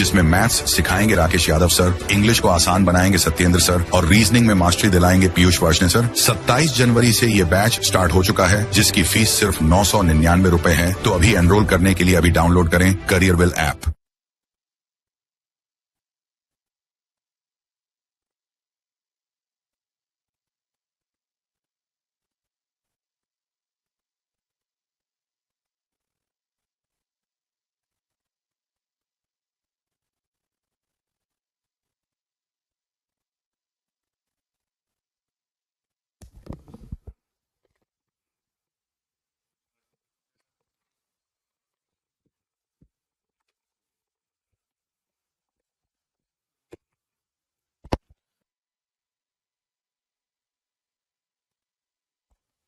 जिसमें मैथ्स सिखाएंगे Rakesh Yadav sir, English को आसान बनाएंगे सत्येंद्र सर और रीजनिंग में मास्टरी दिलाएंगे पीयूष वार्ष्णेय सर। 27 जनवरी से ये बैच स्टार्ट हो चुका है, जिसकी फीस सिर्फ 999 रुपए है। तो अभी एनरोल करने के लिए अभी डाउनलोड करें करियरविल app.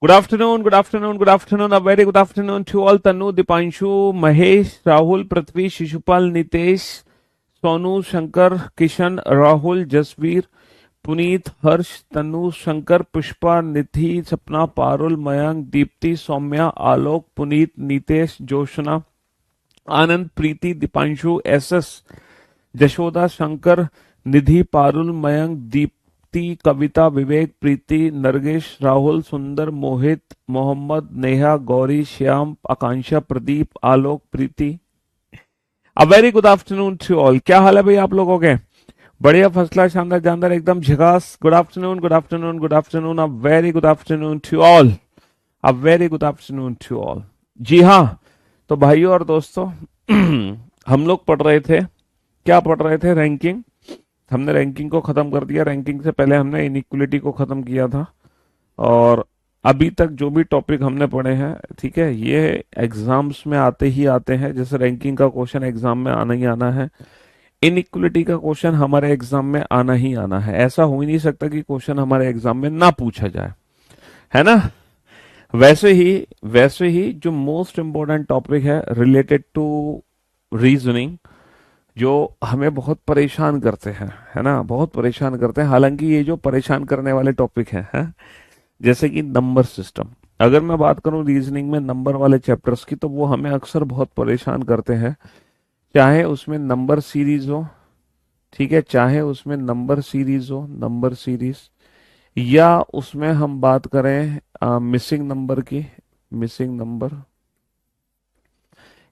Good afternoon, good afternoon, good afternoon. A very good afternoon to all. Tanu, Dipanshu, Mahesh, Rahul, Prithvi, Shishupal, Nitesh, Sonu, Shankar, Kishan, Rahul, Jasveer, Puneet, Harsh, Tanu, Shankar, Pushpa, Nithi, Sapna, Parul, Mayank, Deepti, Soumya, Alok, Puneet, Nitesh, Joshna, Anand, Preeti, Dipanshu, SS, Jashoda, Shankar, Nidhi, Parul, Mayank, Deepti, Kavita, Vivek, Preeti, Nargesh, Rahul, Sundar, Mohit, Mohammad, Neha, Gauri, Shyam, Akanksha, Pradeep, Alok, Preeti. A very good afternoon to all. क्या हाल है भाई आप लोगों के? बढ़िया, first class, शानदार, जानदार, एकदम झकास। Good afternoon, good afternoon, good afternoon. A very good afternoon to all. A very good afternoon to all. जी हाँ, तो भाइयों और दोस्तों हम लोग पढ़ रहे थे, क्या पढ़ रहे थे? रैंकिंग। हमने रैंकिंग को खत्म कर दिया। रैंकिंग से पहले हमने इनइक्वलिटी को खत्म किया था। और अभी तक जो भी टॉपिक हमने पढ़े हैं, ठीक है, ये एग्जाम्स में आते ही आते हैं। जैसे रैंकिंग का क्वेश्चन एग्जाम में आना ही आना है, इनइक्वलिटी का क्वेश्चन हमारे एग्जाम में आना ही आना है। ऐसा हो ही नहीं सकता कि क्वेश्चन हमारे एग्जाम में ना पूछा जाए, है ना? वैसे ही जो मोस्ट इंपॉर्टेंट टॉपिक है रिलेटेड टू रीजनिंग, जो हमें बहुत परेशान करते हैं, है ना, बहुत परेशान करते हैं। हालांकि ये जो परेशान करने वाले टॉपिक है? जैसे कि नंबर सिस्टम। अगर मैं बात करूं रीजनिंग में नंबर वाले चैप्टर्स की, तो वो हमें अक्सर बहुत परेशान करते हैं। चाहे उसमें नंबर सीरीज हो, ठीक है, चाहे उसमें नंबर सीरीज हो, नंबर सीरीज, या उसमें हम बात करें मिसिंग नंबर की, मिसिंग नंबर,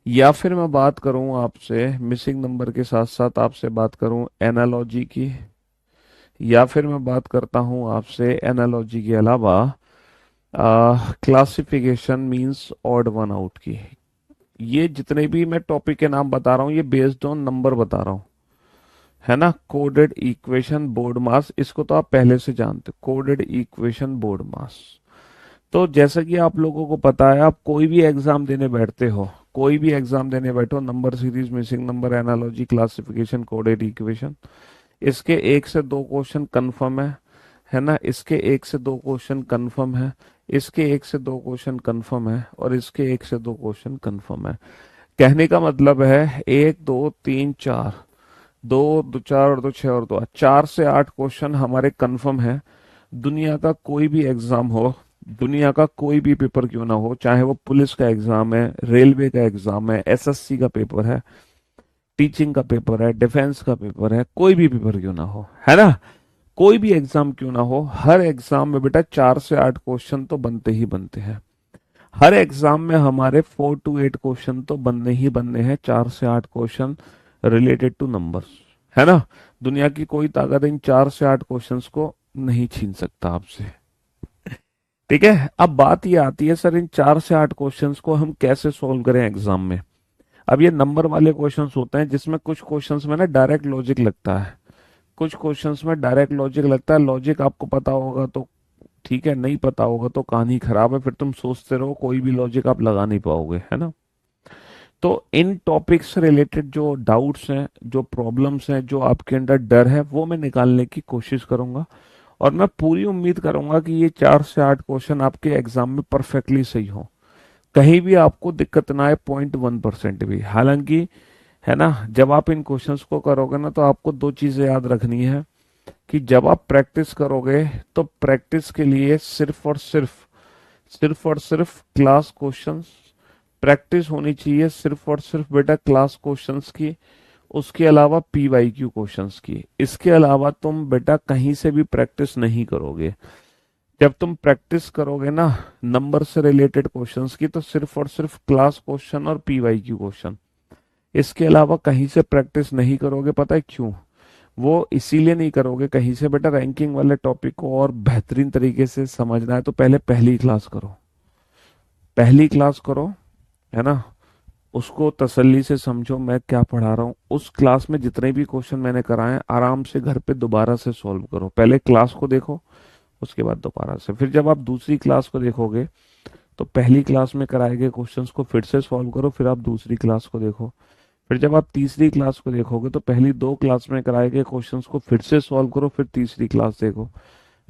या फिर मैं बात करूं आपसे मिसिंग नंबर के साथ साथ आपसे बात करूं एनालॉजी की, या फिर मैं बात करता हूं आपसे एनालॉजी के अलावा classification means odd one out की। ये जितने भी मैं टॉपिक के नाम बता रहा हूं, ये बेस्ड ऑन नंबर बता रहा हूं, है ना। कोडेड इक्वेशन, बोर्ड मास, इसको तो आप पहले से जानते हो, कोडेड इक्वेशन, बोर्ड मास। तो जैसा कि आप लोगों को पता है, आप कोई भी एग्जाम देने बैठते हो, कोई भी एग्जाम देने बैठो, number series, missing number, analogy, classification, coded equation, इसके एक से दो क्वेश्चन कंफर्म है ना, इसके एक से दो क्वेश्चन कंफर्म है, इसके एक से दो क्वेश्चन कंफर्म है, और इसके एक से दो क्वेश्चन कंफर्म है। कहने का मतलब है 1 2 3 4, 2 2 4 और 2 6 और 2 4 से 8 क्वेश्चन हमारे कंफर्म है। दुनिया का कोई भी एग्जाम हो, दुनिया का कोई भी पेपर क्यों ना हो, चाहे वो पुलिस का एग्जाम है, रेलवे का एग्जाम है, एसएससी का पेपर है, टीचिंग का पेपर है, डिफेंस का पेपर है, कोई भी पेपर क्यों ना हो, है ना, कोई भी एग्जाम क्यों ना हो, हर एग्जाम में बेटा 4 से 8 क्वेश्चन तो बनते ही बनते हैं। हर एग्जाम में हमारे 4 to 8 क्वेश्चन तो बनने ही बनने हैं, 4 से 8 क्वेश्चन रिलेटेड टू नंबर्स, है ना। दुनिया की कोई ताकत इन 4 से 8 क्वेश्चंस को नहीं छीन सकता आपसे, ठीक है। अब बात ये आती है, सर इन 4 से 8 क्वेश्चंस को हम कैसे सोल्व करें एग्जाम में? अब ये नंबर वाले क्वेश्चंस होते हैं, जिसमें कुछ क्वेश्चंस में ना डायरेक्ट लॉजिक लगता है, कुछ क्वेश्चंस में डायरेक्ट लॉजिक लगता है। लॉजिक आपको पता होगा तो ठीक है, नहीं पता होगा तो कहानी खराब है, फिर तुम सोचते रहो, कोई भी लॉजिक आप लगा नहीं पाओगे, है ना। तो इन टॉपिक्स से रिलेटेड जो डाउट्स हैं, जो प्रॉब्लम्स हैं, जो आपके अंदर डर है, वो मैं निकालने की कोशिश करूंगा। और मैं पूरी उम्मीद करूंगा कि ये 4 से 8 क्वेश्चन आपके एग्जाम में परफेक्टली सही हो, कहीं भी आपको दिक्कत ना आए, 0.1% भी। हालांकि, है ना, जब आप इन क्वेश्चंस को करोगे ना, तो आपको दो चीजें याद रखनी है कि जब आप प्रैक्टिस करोगे, तो प्रैक्टिस के लिए सिर्फ और सिर्फ क्लास क्वेश्चंस प्रैक्टिस होनी चाहिए, सिर्फ और सिर्फ बेटा क्लास क्वेश्चंस की। उसके अलावा पीवाईक्यू क्वेश्चंस की। इसके अलावा तुम बेटा कहीं से भी प्रैक्टिस नहीं करोगे। जब तुम प्रैक्टिस करोगे ना नंबर से रिलेटेड क्वेश्चंस की, तो सिर्फ और सिर्फ क्लास क्वेश्चन और पीवाईक्यू क्वेश्चन, इसके अलावा कहीं से प्रैक्टिस नहीं करोगे। पता है क्यों? वो इसीलिए नहीं करोगे कहीं से बेटा, रैंकिंग वाले टॉपिक को और बेहतरीन तरीके से समझना है तो पहले पहली क्लास करो, पहली क्लास करो, है ना। उसको तसल्ली से समझो मैं क्या पढ़ा रहा हूँ। उस क्लास में जितने भी क्वेश्चन मैंने कराए हैं आराम से घर पे दोबारा से सॉल्व करो। पहले क्लास को देखो, उसके बाद दोबारा से। फिर जब आप दूसरी क्लास को देखोगे तो पहली क्लास में कराए गए क्वेश्चंस को फिर से सॉल्व करो, फिर आप दूसरी क्लास को देखो। फिर जब आप तीसरी क्लास को देखोगे तो पहली दो क्लास में कराए गए क्वेश्चंस को फिर से सॉल्व करो, फिर तीसरी क्लास देखो।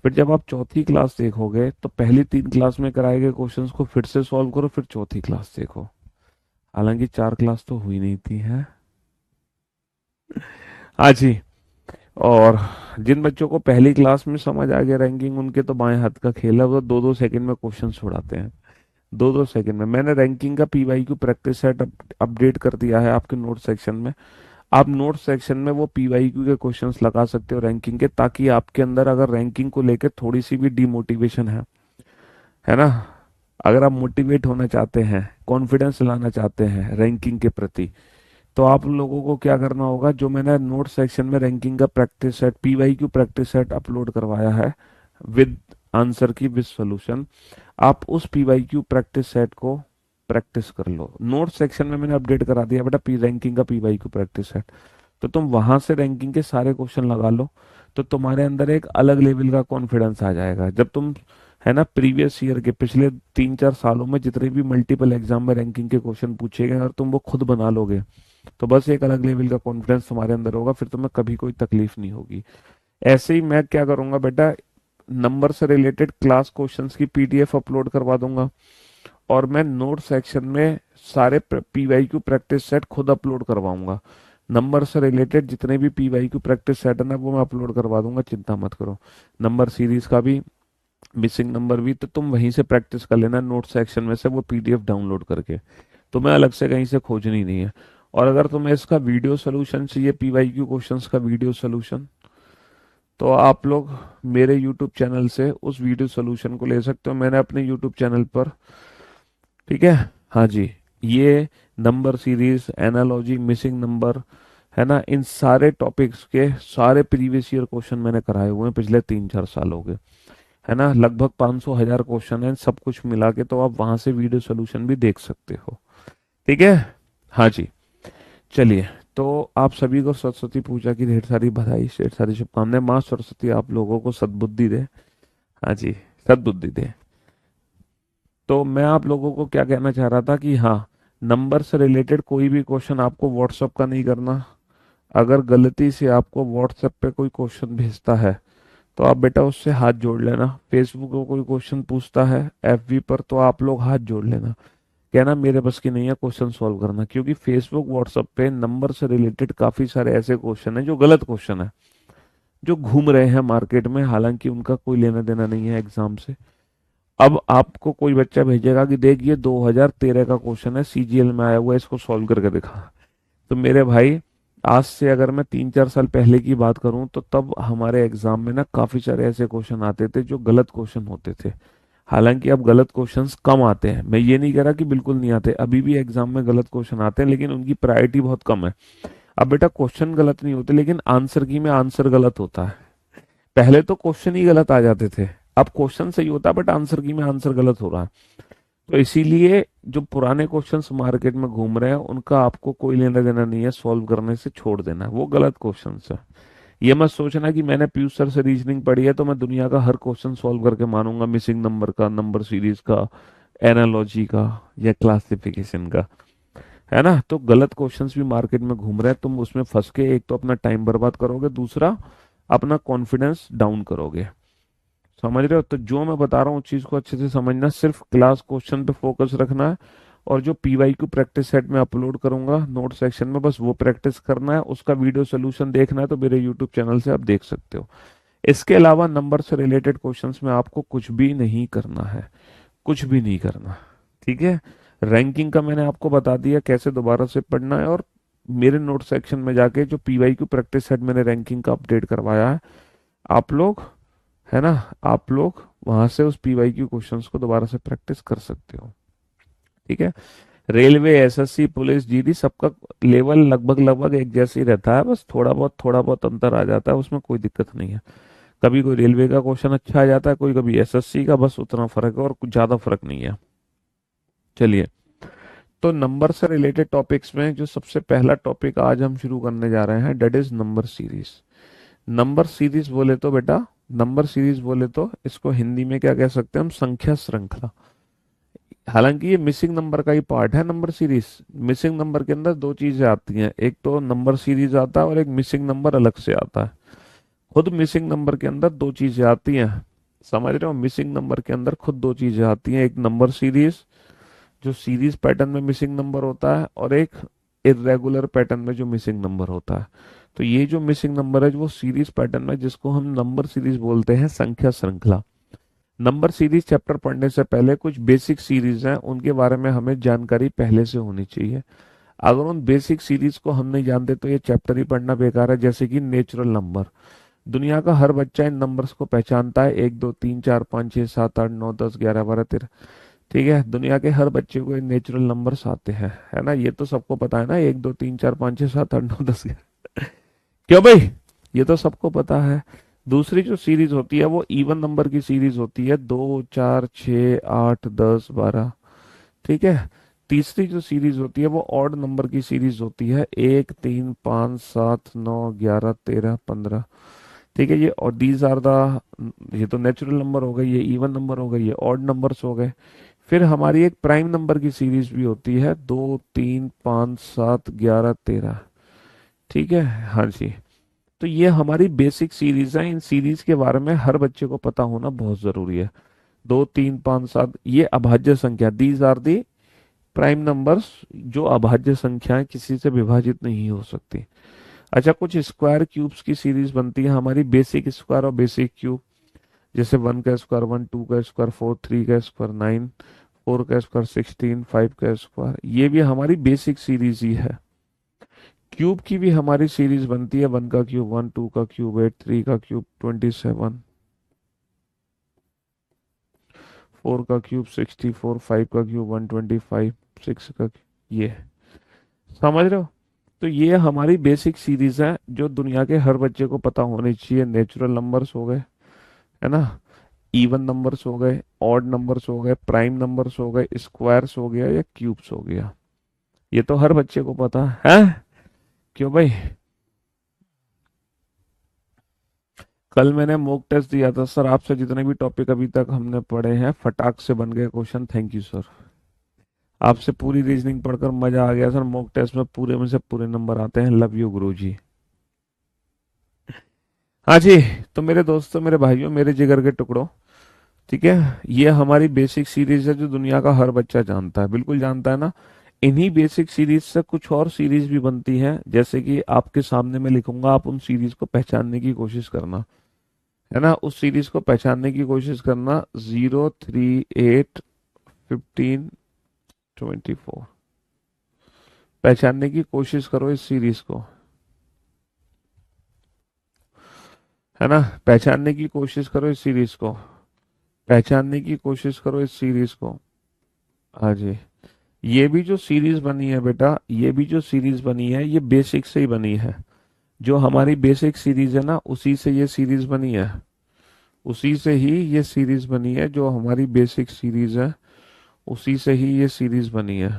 फिर जब आप चौथी क्लास देखोगे तो पहली तीन क्लास में कराए गए क्वेश्चंस को फिर से सॉल्व करो, फिर चौथी क्लास देखो। हालांकि चार क्लास तो हुई नहीं थी है। हाँ जी। और जिन बच्चों को पहली क्लास में समझ आ गया रैंकिंग, उनके तो बाएं हाथ का खेल है, वो दो दो सेकंड में क्वेश्चन छुड़ाते हैं। दो दो सेकंड में। मैंने रैंकिंग का पीवाईक्यू प्रैक्टिस सेट अपडेट कर दिया है आपके नोट सेक्शन में। आप नोट सेक्शन में वो पीवाईक्यू के क्वेश्चंस लगा सकते हो रैंकिंग के, ताकि आपके अंदर अगर रैंकिंग को लेकर थोड़ी सी भी डिमोटिवेशन है ना, अगर आप मोटिवेट होना चाहते हैं, कॉन्फिडेंस लाना चाहते हैं रैंकिंग के प्रति, तो आप लोगों को क्या करना होगा, जो मैंने नोट सेक्शन में रैंकिंग का practice set PYQ practice set upload करवाया है विद आंसर की विद सॉल्यूशन, आप उस पीवाईक्यू प्रैक्टिस सेट को प्रैक्टिस कर लो। नोट सेक्शन में मैंने अपडेट करा दिया बेटा पी रैंकिंग का पीवाईक्यू प्रैक्टिस सेट, तो तुम वहां से रैंकिंग के सारे क्वेश्चन लगा लो, तो तुम्हारे अंदर एक अलग लेवल का कॉन्फिडेंस आ जाएगा। जब तुम, है ना, प्रीवियस ईयर के पिछले 3-4 सालों में जितने भी मल्टीपल एग्जाम में रैंकिंग के क्वेश्चन पूछे गए और तुम वो खुद बना लोगे, तो बस एक अलग लेवल का कॉन्फिडेंस तुम्हारे अंदर होगा, फिर तुम्हें कभी कोई तकलीफ नहीं होगी। ऐसे ही मैं क्या करूंगा बेटा, नंबर से रिलेटेड क्लास क्वेश्चंस की पीडीएफ अपलोड करवा दूंगा, और मैं नोट सेक्शन में सारे पीवाईक्यू प्रैक्टिस सेट खुद अपलोड करवाऊंगा। नंबर से रिलेटेड जितने भी पीवाईक्यू प्रैक्टिस सेट है ना, वो मैं अपलोड करवा दूंगा, चिंता मत करो। नंबर सीरीज का भी, मिसिंग नंबर भी, तो तुम वहीं से प्रैक्टिस कर लेना नोट सेक्शन में से वो पीडीएफ डाउनलोड करके, तुम्हें अलग से कहीं से खोजनी नहीं है। और अगर तुम्हें इसका वीडियो सोल्यूशन चाहिए, पीवाईक्यू क्वेश्चंस का वीडियो सोल्यूशन, तो आप लोग मेरे यूट्यूब चैनल से उस वीडियो सोल्यूशन को ले सकते हो। मैंने अपने यूट्यूब चैनल पर, ठीक है, हाँ जी, ये number series, analogy, missing number, है ना, इन सारे टॉपिक्स के सारे प्रीवियस ईयर क्वेश्चन मैंने कराए हुए हैं पिछले 3-4 साल हो गए, है ना। लगभग 500,000 क्वेश्चन है, सब कुछ मिला के, तो आप वहां से वीडियो सोल्यूशन भी देख सकते हो। ठीक है, हाँ जी। चलिए, तो आप सभी को सरस्वती पूजा की ढेर सारी बधाई, ढेर सारी शुभकामनाएं। माँ सरस्वती आप लोगों को सद्बुद्धि दे। हाँ जी, सद्बुद्धि दे। तो मैं आप लोगों को क्या कहना चाह रहा था कि हाँ, नंबर से रिलेटेड कोई भी क्वेश्चन आपको व्हाट्सएप का नहीं करना। अगर गलती से आपको व्हाट्सएप पे कोई क्वेश्चन भेजता है तो आप बेटा उससे हाथ जोड़ लेना। फेसबुक पर कोई क्वेश्चन पूछता है, एफबी पर, तो आप लोग हाथ जोड़ लेना, कहना मेरे बस की नहीं है क्वेश्चन सॉल्व करना। क्योंकि फेसबुक व्हाट्सएप पे नंबर से रिलेटेड काफी सारे ऐसे क्वेश्चन हैं जो गलत क्वेश्चन है, जो घूम रहे हैं मार्केट में, हालांकि उनका कोई लेना देना नहीं है एग्जाम से। अब आपको कोई बच्चा भेजेगा कि देख ये 2013 का क्वेश्चन है, सीजीएल में आया हुआ है, इसको सॉल्व करके दिखा। तो मेरे भाई, आज से अगर मैं 3-4 साल पहले की बात करूं तो तब हमारे एग्जाम में ना काफी सारे ऐसे क्वेश्चन आते थे जो गलत क्वेश्चन होते थे। हालांकि अब गलत क्वेश्चंस कम आते हैं, मैं ये नहीं कह रहा कि बिल्कुल नहीं आते, अभी भी एग्जाम में गलत क्वेश्चन आते हैं, लेकिन उनकी प्रायोरिटी बहुत कम है। अब बेटा क्वेश्चन गलत नहीं होते, लेकिन आंसर की में आंसर गलत होता है। पहले तो क्वेश्चन ही गलत आ जाते थे, अब क्वेश्चन सही होता है बट आंसर की में आंसर गलत हो रहा है। तो इसीलिए जो पुराने क्वेश्चंस मार्केट में घूम रहे हैं उनका आपको कोई लेना देना नहीं है, सॉल्व करने से छोड़ देना है, वो गलत क्वेश्चंस है। ये मत सोचना कि मैंने पीयूष सर से रीजनिंग पढ़ी है तो मैं दुनिया का हर क्वेश्चन सॉल्व करके मानूंगा, मिसिंग नंबर का, नंबर सीरीज का, एनालॉजी का, या क्लासिफिकेशन का, है ना। तो गलत क्वेश्चंस भी मार्केट में घूम रहे हैं, तुम उसमें फंस के एक तो अपना टाइम बर्बाद करोगे, दूसरा अपना कॉन्फिडेंस डाउन करोगे। समझ रहे हो? तो जो मैं बता रहा हूँ उस चीज को अच्छे से समझना, सिर्फ क्लास क्वेश्चन पे फोकस रखना है, और जो पीवाईक्यू प्रैक्टिस सेट में अपलोड करूंगा नोट सेक्शन में, बस वो प्रैक्टिस करना है। उसका वीडियो सोल्यूशन देखना है तो मेरे यूट्यूब चैनल से आप देख सकते हो। इसके अलावा नंबर से रिलेटेड क्वेश्चंस में आपको कुछ भी नहीं करना है, कुछ भी नहीं करना। ठीक है, रैंकिंग का मैंने आपको बता दिया कैसे दोबारा से पढ़ना है, और मेरे नोट सेक्शन में जाके जो पीवाईक्यू प्रैक्टिस सेट मैंने रैंकिंग का अपडेट करवाया है, आप लोग, है ना, आप लोग वहां से उस पीवाईक्यू क्वेश्चंस को दोबारा से प्रैक्टिस कर सकते हो। ठीक है। रेलवे, एसएससी, पुलिस, जीडी, सबका लेवल लगभग लगभग एक जैसे ही रहता है, बस थोड़ा बहुत अंतर आ जाता है, उसमें कोई दिक्कत नहीं है। कभी कोई रेलवे का क्वेश्चन अच्छा आ जाता है, कोई कभी एसएससी का, बस उतना फर्क है और कुछ ज्यादा फर्क नहीं है। चलिए, तो नंबर से रिलेटेड टॉपिक्स में जो सबसे पहला टॉपिक आज हम शुरू करने जा रहे हैं, that is number series. Number series बोले तो बेटा, नंबर सीरीज बोले तो इसको हिंदी में क्या कह सकते हैं हम, संख्या श्रृंखला। हालांकि ये मिसिंग नंबर का ही पार्ट है नंबर सीरीज। मिसिंग नंबर के अंदर दो चीजें आती हैं, एक तो नंबर सीरीज आता है और एक मिसिंग नंबर अलग से आता है। खुद मिसिंग नंबर के अंदर दो चीजें आती हैं, समझ रहे हो, मिसिंग नंबर के अंदर खुद दो चीजें आती हैं, एक नंबर सीरीज जो सीरीज पैटर्न में मिसिंग नंबर होता है, और एक इरेगुलर पैटर्न में जो मिसिंग नंबर होता है। तो ये जो मिसिंग नंबर है वो सीरीज पैटर्न में, जिसको हम नंबर सीरीज बोलते हैं, संख्या श्रृंखला। नंबर सीरीज चैप्टर पढ़ने से पहले कुछ बेसिक सीरीज हैं, उनके बारे में हमें जानकारी पहले से होनी चाहिए। अगर उन बेसिक सीरीज को हम नहीं जानते तो ये चैप्टर ही पढ़ना बेकार है। जैसे कि नेचुरल नंबर, दुनिया का हर बच्चा इन नंबर्स को पहचानता है, 1 2 3 4 5 6 7 8 9 10 11 12 13। ठीक है, दुनिया के हर बच्चे को नेचुरल नंबर्स आते हैं, है ना, ये तो सबको पता है ना, 1 2 3 4 5 6 7 8 9 10 11। क्यों भाई, ये तो सबको पता है। दूसरी जो सीरीज होती है वो इवन नंबर की सीरीज होती है, 2 4 6 8 10 12। ठीक है। तीसरी जो सीरीज होती है वो ऑड नंबर की सीरीज होती है, 1 3 5 7 9 11 13 15। ठीक है, ये और दीज आर द, ये तो नेचुरल नंबर हो गए, ये इवन नंबर हो गए, ये ऑड नंबर्स हो गए। फिर हमारी एक प्राइम नंबर की सीरीज भी होती है, 2 3 5 7 11 13। ठीक है, हाँ जी। तो ये हमारी बेसिक सीरीज है, इन सीरीज के बारे में हर बच्चे को पता होना बहुत जरूरी है। 2 3 5 7 ये अभाज्य संख्या, these are the prime numbers, जो अभाज्य संख्याएं किसी से विभाजित नहीं हो सकती। अच्छा, कुछ स्क्वायर क्यूब्स की सीरीज बनती है हमारी, बेसिक स्क्वायर और बेसिक क्यूब। जैसे 1 का स्क्वायर 1, 2 का स्क्वायर 4, 3 का स्क्वायर 9, 4 का स्क्वायर 16, 5 का स्क्वायर, ये भी हमारी बेसिक सीरीज ही है। क्यूब की भी हमारी सीरीज बनती है, 1 का क्यूब 1, 2 का क्यूब 8, 3 का क्यूब 27, 4 का क्यूब 64, 5 का क्यूब 125, 6 का, ये समझ रहे हो। तो ये हमारी बेसिक सीरीज है जो दुनिया के हर बच्चे को पता होनी चाहिए। नेचुरल नंबर्स हो गए, है ना, इवन नंबर्स हो गए, ऑड नंबर्स हो गए, प्राइम नंबर्स हो गए, स्क्वायर्स हो गया या क्यूब्स हो गया, ये तो हर बच्चे को पता है। क्यों भाई, कल मैंने मॉक टेस्ट दिया था सर, आपसे जितने भी टॉपिक अभी तक हमने पढ़े हैं फटाक से बन गए क्वेश्चन, थैंक यू सर। आपसे पूरी रीजनिंग पढ़कर मजा आ गया सर, मॉक टेस्ट में पूरे में से पूरे नंबर आते हैं, लव यू गुरु जी। हाँ जी। तो मेरे दोस्तों, मेरे भाइयों, मेरे जिगर के टुकड़ों, ठीक है, ये हमारी बेसिक सीरीज है जो दुनिया का हर बच्चा जानता है, बिल्कुल जानता है ना। इन्हीं बेसिक सीरीज से कुछ और सीरीज भी बनती हैं, जैसे कि आपके सामने मैं लिखूंगा, आप उन सीरीज को पहचानने की कोशिश करना, है ना, उस सीरीज को पहचानने की कोशिश करना। 0 3 8 15 24, पहचानने की कोशिश करो इस सीरीज को, है ना, पहचानने की कोशिश करो इस सीरीज को, पहचानने की कोशिश करो इस सीरीज को। हाँ जी। ये भी जो सीरीज बनी है बेटा, ये भी जो सीरीज बनी है ये बेसिक से ही बनी है। जो हमारी बेसिक सीरीज है ना, उसी से ये सीरीज बनी है, उसी से ही ये सीरीज बनी है, जो हमारी बेसिक सीरीज है उसी से ही ये सीरीज बनी है।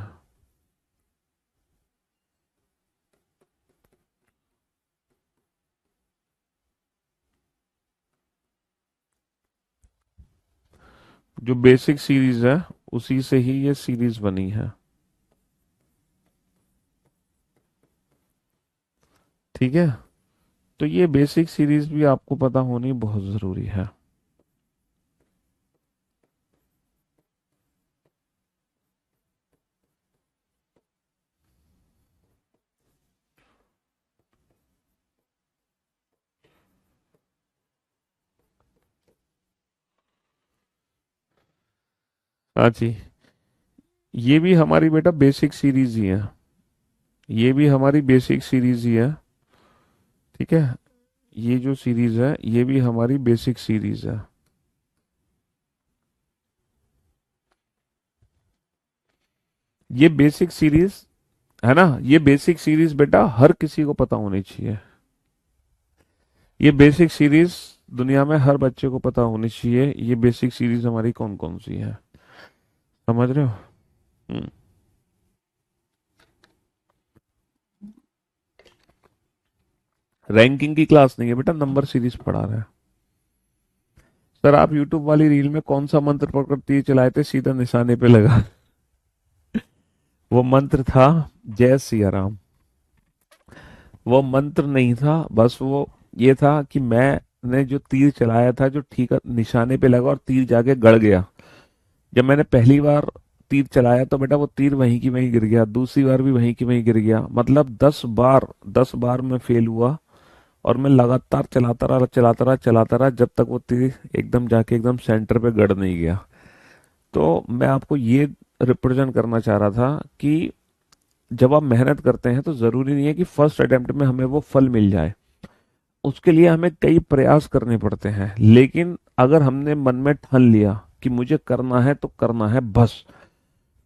जो बेसिक सीरीज है उसी से ही ये सीरीज बनी है। ठीक है। तो ये बेसिक सीरीज भी आपको पता होनी बहुत जरूरी है। हाँ जी। ये भी हमारी बेटा बेसिक सीरीज ही है, ये भी हमारी बेसिक सीरीज ही है, ठीक है। ये जो सीरीज है ये भी हमारी बेसिक सीरीज है। ये बेसिक सीरीज है ना, ये बेसिक सीरीज बेटा हर किसी को पता होनी चाहिए। ये बेसिक सीरीज दुनिया में हर बच्चे को पता होनी चाहिए। ये बेसिक सीरीज हमारी कौन कौन सी है, समझ रहे हो? हम्म। रैंकिंग की क्लास नहीं है बेटा, नंबर सीरीज पढ़ा रहा है। सर आप यूट्यूब वाली रील में कौन सा मंत्र पढ़कर तीर चलाए थे, सीधा निशाने पे लगा? वो मंत्र था जय सिया राम। वो मंत्र नहीं था, बस वो ये था कि मैंने जो तीर चलाया था जो ठीक निशाने पे लगा और तीर जाके गड़ गया। जब मैंने पहली बार तीर चलाया तो बेटा वो तीर वहीं की वहीं गिर गया, दूसरी बार भी वहीं की वहीं गिर गया, मतलब 10 बार, 10 बार मैं फेल हुआ। और मैं लगातार चलाता रहा चलाता रहा चलाता रहा जब तक वो तीर एकदम जाके एकदम सेंटर पे गड़ नहीं गया। तो मैं आपको ये रिप्रेजेंट करना चाह रहा था कि जब आप मेहनत करते हैं तो जरूरी नहीं है कि फर्स्ट अटेम्प्ट में हमें वो फल मिल जाए, उसके लिए हमें कई प्रयास करने पड़ते हैं। लेकिन अगर हमने मन में ठान लिया कि मुझे करना है तो करना है बस,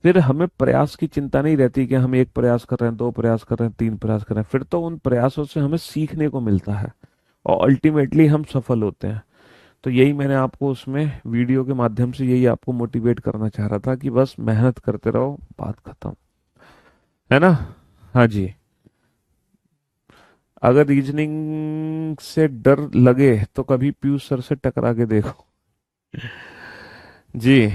फिर हमें प्रयास की चिंता नहीं रहती कि हम एक प्रयास कर रहे हैं, दो प्रयास कर रहे हैं, तीन प्रयास कर रहे हैं। फिर तो उन प्रयासों से हमें सीखने को मिलता है और अल्टीमेटली हम सफल होते हैं। तो यही मैंने आपको उसमें वीडियो के माध्यम से यही आपको मोटिवेट करना चाह रहा था कि बस मेहनत करते रहो, बात खत्म, है ना? हाँ जी। अगर रीजनिंग से डर लगे तो कभी पीयूष सर से टकरा के देखो। जी।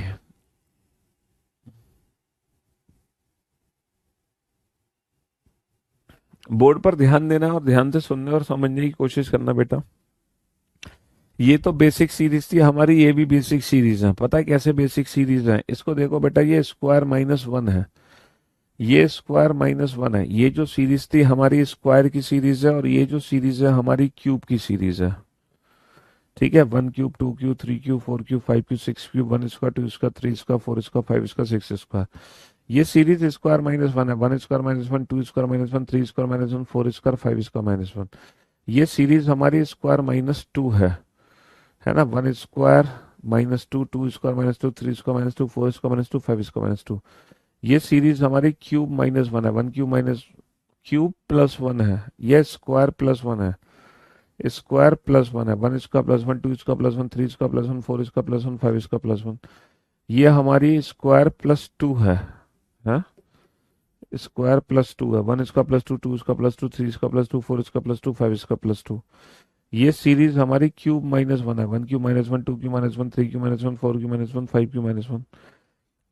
बोर्ड पर ध्यान देना और ध्यान से सुनने और समझने की कोशिश करना बेटा। ये तो बेसिक सीरीज थी हमारी, ये भी बेसिक सीरीज है। पता है कैसे बेसिक सीरीज है? इसको देखो बेटा, ये स्क्वायर माइनस वन है, ये स्क्वायर माइनस वन है। ये जो सीरीज थी हमारी स्क्वायर की सीरीज है, और ये जो सीरीज है हमारी क्यूब की सीरीज है। ठीक है, 1 cube, 2 cube, 3 cube, 4 cube, 5 cube, 6 cube, 1 square, 2 square, 3 square, 4 square, 5 square, 6 square. ये सीरीज स्क्वायर माइनस वन है। 1 square minus 1, 2 square minus 1, 3 square minus 1, 4 square, 5 square minus 1। ये सीरीज हमारी स्क्वायर माइनस टू है ना? 1 square minus 2, 2 square minus 2, 3 square minus 2, 4 square minus 2, 5 square minus 2। ये series हमारी cube minus one है। 1 cube minus cube plus one है, यह square plus one है, स्क्वायर प्लस वन है। 1 square plus 1, 2 square plus 1, 3 square plus 1, 4 square plus 1, 5 square plus 1। ये हमारी square plus two है, हाँ? स्क्वायर प्लस टू है। 1 square plus 2, 2 square plus 2, 3 square plus 2, 4 square plus 2, 5 square plus 2। ये series हमारी cube minus one है। 1 cube minus 1, 2 cube minus 1, 3 cube minus 1, 4 cube minus 1, 5 cube minus 1।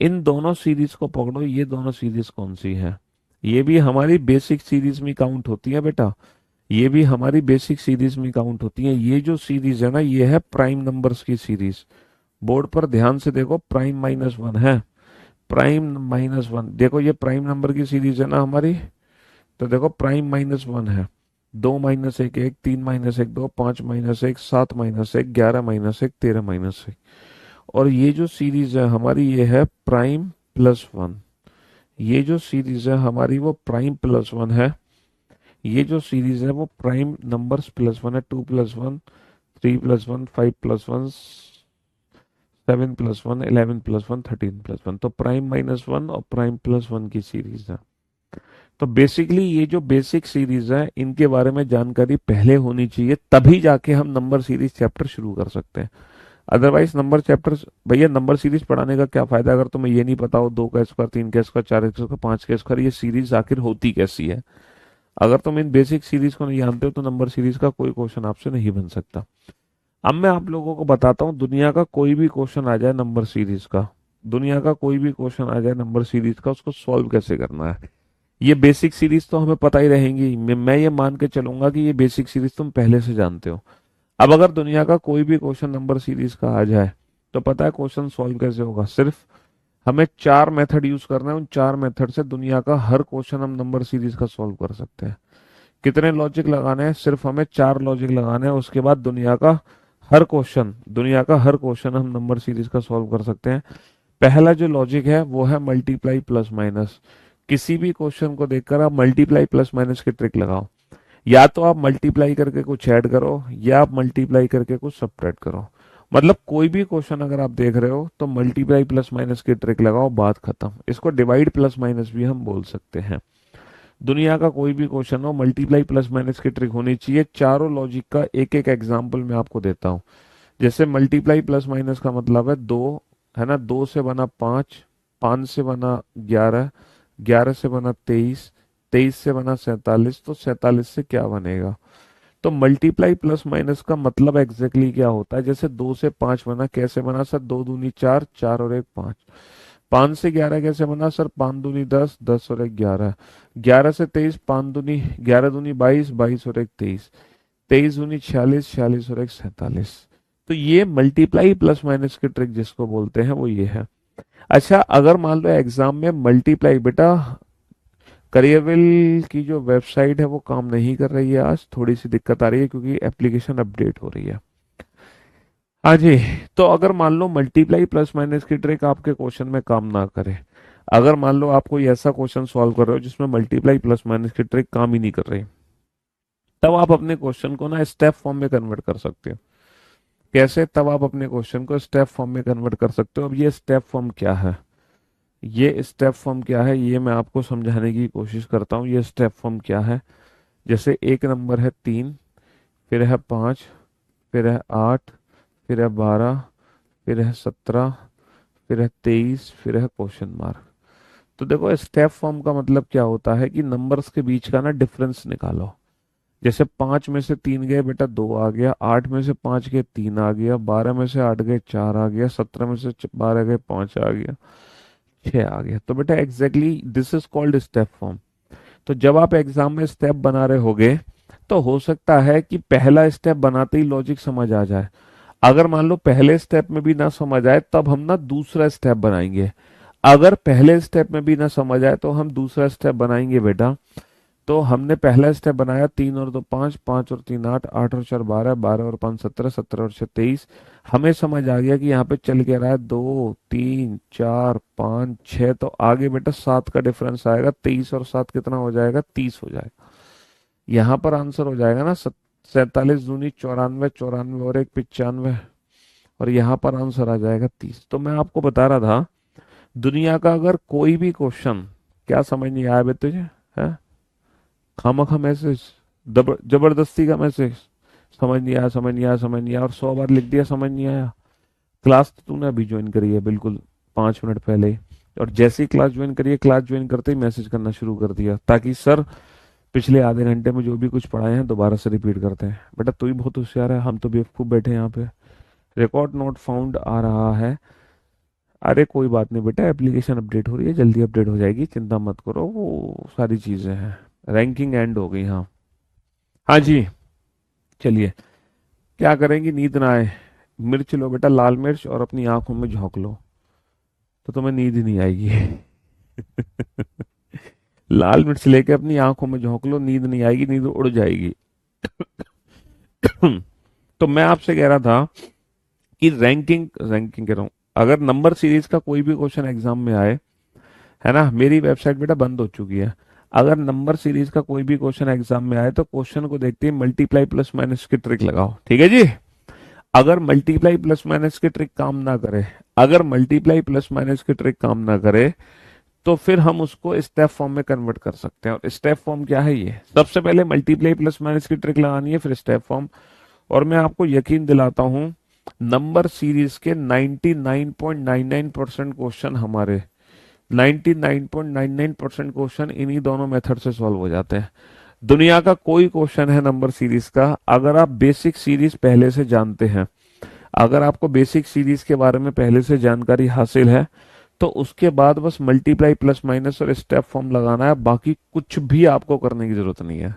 इन दोनों series को पकड़ो, ये दोनों सीरीज कौन सी है? ये भी हमारी बेसिक सीरीज में काउंट होती है बेटा, ये भी हमारी बेसिक सीरीज में काउंट होती है। ये जो सीरीज है ना, ये है प्राइम नंबर्स की सीरीज। बोर्ड पर ध्यान से देखो, प्राइम माइनस वन है, प्राइम माइनस वन। देखो ये प्राइम नंबर की सीरीज है ना हमारी, तो देखो प्राइम माइनस वन है। 2 - 1 1, 3 - 1 2, 5 - 1 7, -1 11 - 1 13 - 1। और ये जो सीरीज है हमारी, ये है प्राइम प्लस वन। ये जो सीरीज है हमारी वो प्राइम प्लस वन है। ये जो सीरीज है वो प्राइम नंबर्स प्लस वन है। 2 + 1, 3 + 1, 5 + 1, 7 + 1, 11 + 1, 13 + 1। तो प्राइम माइनस वन और प्राइम प्लस वन की सीरीज है। तो बेसिकली ये जो बेसिक सीरीज है इनके बारे में जानकारी पहले होनी चाहिए, तभी जाके हम नंबर सीरीज चैप्टर शुरू कर सकते हैं। अदरवाइज नंबर चैप्टर, भैया नंबर सीरीज पढ़ाने का क्या फायदा अगर तुम्हें ये नहीं पता हो 2 का स्क्वायर, 3 का स्क्वायर, 4 का स्क्वायर, 5 का स्क्वायर ये सीरीज आखिर होती कैसी है। अगर तुम इन बेसिक सीरीज को नहीं जानते हो तो नंबर सीरीज का कोई क्वेश्चन आपसे नहीं बन सकता। अब मैं आप लोगों को बताता हूँ, दुनिया का कोई भी क्वेश्चन आ जाए नंबर सीरीज का, दुनिया का कोई भी क्वेश्चन आ जाए नंबर सीरीज का, उसको सॉल्व कैसे करना है। ये बेसिक सीरीज तो हमें पता ही रहेंगी। मैं ये मान के चलूंगा कि ये बेसिक सीरीज तुम पहले से जानते हो। अब अगर दुनिया का कोई भी क्वेश्चन नंबर सीरीज का आ जाए तो पता है क्वेश्चन सॉल्व कैसे होगा? सिर्फ हमें 4 मेथड यूज करना है, उन 4 मेथड से दुनिया का हर क्वेश्चन हम नंबर सीरीज का सॉल्व कर सकते हैं। कितने लॉजिक लगाने हैं? सिर्फ हमें 4 लॉजिक लगाने हैं, उसके बाद दुनिया का हर क्वेश्चन हम नंबर सीरीज का सॉल्व कर सकते हैं। पहला जो लॉजिक है वो है मल्टीप्लाई प्लस माइनस। किसी भी क्वेश्चन को देखकर आप मल्टीप्लाई प्लस माइनस की ट्रिक लगाओ। या तो आप मल्टीप्लाई करके कुछ ऐड करो, या आप मल्टीप्लाई करके कुछ सब्ट्रैक्ट करो। मतलब कोई भी क्वेश्चन अगर आप देख रहे हो तो मल्टीप्लाई प्लस माइनस की ट्रिक लगाओ, बात खत्म। इसको डिवाइड प्लस माइनस भी हम बोल सकते हैं। दुनिया का कोई भी क्वेश्चन हो, मल्टीप्लाई प्लस माइनस की ट्रिक होनी चाहिए। चारों लॉजिक का एक एक एग्जाम्पल मैं आपको देता हूँ। जैसे मल्टीप्लाई प्लस माइनस का मतलब है दो, है ना, दो से बना पाँच, पाँच से बना ग्यारह, ग्यारह से बना तेईस, तेईस से बना सैतालीस, तो सैतालीस से क्या बनेगा। तो मल्टीप्लाई प्लस माइनस का मतलब एग्जैक्टली क्या होता है। जैसे दो से पांच बना, कैसे बना सर, दो दूनी चार, चार और एक पांच। पांच से ग्यारह कैसे बना सर, पांच दूनी दस, दस और एक ग्यारह। ग्यारह से तेईस, पांच दूनी ग्यारह दूनी बाईस, बाईस और एक तेईस, तेईस दूनी छियालीस, छियालीस और एक सैतालीस। तो ये मल्टीप्लाई प्लस माइनस की ट्रिक जिसको बोलते हैं वो ये है। अच्छा, अगर मान लो एग्जाम में मल्टीप्लाई, बेटा करियरविल की जो वेबसाइट है वो काम नहीं कर रही है, आज थोड़ी सी दिक्कत आ रही है क्योंकि एप्लीकेशन अपडेट हो रही है। हाँ जी। तो अगर मान लो मल्टीप्लाई प्लस माइनस की ट्रिक आपके क्वेश्चन में काम ना करे, अगर मान लो आप कोई ऐसा क्वेश्चन सॉल्व कर रहे हो जिसमें मल्टीप्लाई प्लस माइनस की ट्रिक काम ही नहीं कर रही, तब आप अपने क्वेश्चन को ना स्टेप फॉर्म में कन्वर्ट कर सकते हो। कैसे, तब आप अपने क्वेश्चन को स्टेप फॉर्म में कन्वर्ट कर सकते हो। अब ये स्टेप फॉर्म क्या है, ये स्टेप फॉर्म क्या है, ये मैं आपको समझाने की कोशिश करता हूँ। ये स्टेप फॉर्म क्या है। जैसे एक नंबर है तीन, फिर है पाँच, फिर है आठ, फिर है बारह, फिर है सत्रह, फिर है तेईस, फिर है क्वेश्चन मार्क। तो देखो स्टेप फॉर्म का मतलब क्या होता है कि नंबर्स के बीच का ना डिफरेंस निकालो। जैसे पांच में से तीन गए बेटा दो आ गया, आठ में से पांच गए तीन आ गया, बारह में से आठ गए चार आ गया, सत्रह में से बारह गए पांच आ गया, छह आ गया। तो बेटा exactly this is called step form. तो जब आप एग्जाम में स्टेप बना रहे होगे तो हो सकता है कि पहला स्टेप बनाते ही लॉजिक समझ आ जाए। अगर मान लो पहले स्टेप में भी ना समझ आए तब हम ना दूसरा स्टेप बनाएंगे। अगर पहले स्टेप में भी ना समझ आए तो हम दूसरा स्टेप बनाएंगे बेटा। तो हमने पहला स्टेप बनाया तीन और दो पाँच, पाँच और तीन आठ, आठ और चार बारह, बारह और पाँच सत्रह, सत्रह और छः तेईस। हमें समझ आ गया कि यहाँ पे चल के रहा है दो तीन चार पाँच छः, तो आगे बेटा सात का डिफरेंस आएगा, तेईस और सात कितना हो जाएगा, तीस हो जाएगा। यहाँ पर आंसर हो जाएगा ना सैतालीस दूनी चौरानवे, चौरानवे और एक पिचानवे, और यहाँ पर आंसर आ जाएगा तीस। तो मैं आपको बता रहा था दुनिया का अगर कोई भी क्वेश्चन, क्या समझ नहीं आया बे तुझे, है खामखा मैसेज, जबरदस्ती का मैसेज, समझ नहीं आया, समझ नहीं आया, समझ नहीं आया, और 100 बार लिख दिया समझ नहीं आया। क्लास तो तूने अभी ज्वाइन करी है बिल्कुल 5 मिनट पहले ही, और जैसे ही क्लास ज्वाइन करी है, क्लास ज्वाइन करते ही मैसेज करना शुरू कर दिया ताकि सर पिछले आधे घंटे में जो भी कुछ पढ़ाए हैं दोबारा से रिपीट करते हैं। बेटा तू ही बहुत होशियार है, हम तो बेवकूफ बैठे हैं यहाँ पे। रिकॉर्ड नोट फाउंड आ रहा है। अरे कोई बात नहीं बेटा, एप्लीकेशन अपडेट हो रही है, जल्दी अपडेट हो जाएगी, चिंता मत करो, वो सारी चीजें हैं। रैंकिंग एंड हो गई, हाँ। हाँ जी। चलिए, क्या करेंगी, नींद ना आए, मिर्च लो बेटा, लाल मिर्च, और अपनी आंखों में झोंक लो तो तुम्हें नींद ही नहीं आएगी। लाल मिर्च लेके अपनी आंखों में झोंक लो, नींद नहीं आएगी, नींद उड़ जाएगी। तो मैं आपसे कह रहा था कि रैंकिंग रैंकिंग कह रहा हूँ, अगर नंबर सीरीज का कोई भी क्वेश्चन एग्जाम में आए, है ना, मेरी वेबसाइट बेटा बंद हो चुकी है। अगर नंबर सीरीज का कोई भी क्वेश्चन एग्जाम में आए तो क्वेश्चन को देखते ही मल्टीप्लाई प्लस माइनस की ट्रिक लगाओ, ठीक है जी। अगर मल्टीप्लाई प्लस माइनस की ट्रिक काम ना करे, अगर मल्टीप्लाई प्लस माइनस की ट्रिक काम ना करे, तो फिर हम उसको स्टेप फॉर्म में कन्वर्ट कर सकते हैं। और स्टेप फॉर्म क्या है, ये सबसे पहले मल्टीप्लाई प्लस माइनस की ट्रिक लगानी है, फिर स्टेप फॉर्म। और मैं आपको यकीन दिलाता हूं नंबर सीरीज के 99.99% क्वेश्चन हमारे 99.99% क्वेश्चन इन्हीं दोनों मेथड से सॉल्व हो जाते हैं। दुनिया का कोई क्वेश्चन है नंबर सीरीज का, अगर आप बेसिक सीरीज पहले से जानते हैं, अगर आपको बेसिक सीरीज के बारे में पहले से जानकारी हासिल है, तो उसके बाद बस मल्टीप्लाई प्लस माइनस और स्टेप फॉर्म लगाना है, बाकी कुछ भी आपको करने की जरूरत नहीं है।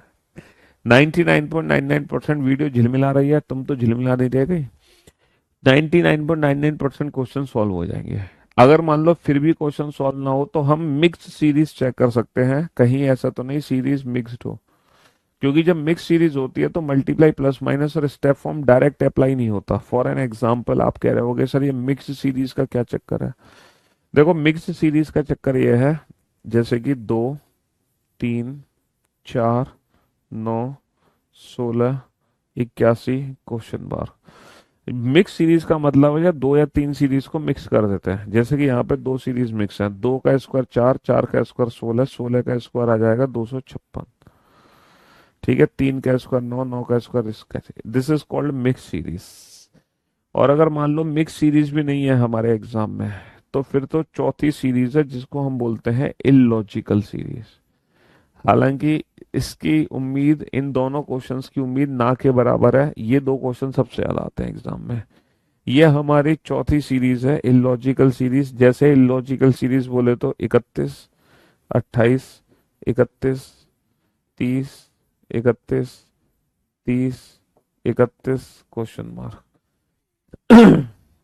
99.99% वीडियो झिलमिला रही है, तुम तो झिलमिला नहीं रह गई। 99.99% क्वेश्चन सॉल्व हो जाएंगे। अगर मान लो फिर भी क्वेश्चन सॉल्व ना हो तो हम मिक्स्ड सीरीज चेक कर सकते हैं, कहीं ऐसा तो नहीं सीरीज मिक्स्ड हो, क्योंकि जब मिक्स सीरीज होती है तो मल्टीप्लाई प्लस माइनस और स्टेप फॉर्म डायरेक्ट अप्लाई नहीं होता। फॉर एन एग्जांपल आप कह रहे होगे सर ये मिक्स सीरीज का क्या चक्कर है। देखो मिक्स सीरीज का चक्कर ये है जैसे कि 2, 3, 4, 9, 16, 81, क्वेश्चन बार। मिक्स सीरीज का मतलब है या दो या तीन सीरीज को मिक्स कर देते हैं। जैसे कि यहाँ पे दो सीरीज मिक्स है, 2 का स्क्वायर 4, 4 का स्क्वायर 16, 16 का स्क्वायर आ जाएगा 256। ठीक है, 3 का स्क्वायर 9, 9 का स्क्वायर इसका। This is called mix series. और अगर मान लो मिक्स सीरीज भी नहीं है हमारे एग्जाम में, तो फिर तो चौथी सीरीज है जिसको हम बोलते हैं इलॉजिकल सीरीज। हालांकि इसकी उम्मीद, इन दोनों क्वेश्चंस की उम्मीद ना के बराबर है। ये दो क्वेश्चन सबसे ज्यादा आते हैं एग्जाम में। ये हमारी चौथी सीरीज है इलॉजिकल सीरीज। जैसे इलॉजिकल सीरीज बोले तो 31, 28, 31, 30, 31, 30, 31, क्वेश्चन मार्क।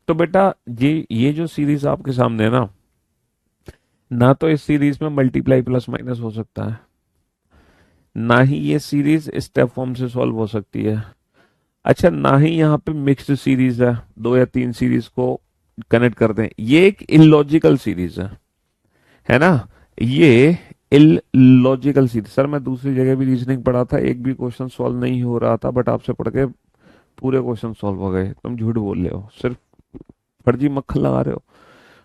तो बेटा ये जो सीरीज आपके सामने है ना तो इस सीरीज में मल्टीप्लाई प्लस माइनस हो सकता है, ना ही ये सीरीज स्टेप फॉर्म से सॉल्व हो सकती है। अच्छा, ना ही यहाँ पे मिक्स्ड सीरीज है, दो या तीन सीरीज को कनेक्ट कर दें। ये एक इलॉजिकल सीरीज है ना। ये इलॉजिकल सीरीज। सर मैं दूसरी जगह भी रीजनिंग पढ़ा था, एक भी क्वेश्चन सॉल्व नहीं हो रहा था, बट आपसे पढ़ के पूरे क्वेश्चन सॉल्व हो गए। तुम झूठ बोल रहे हो, सिर्फ फर्जी मक्खन लगा रहे हो।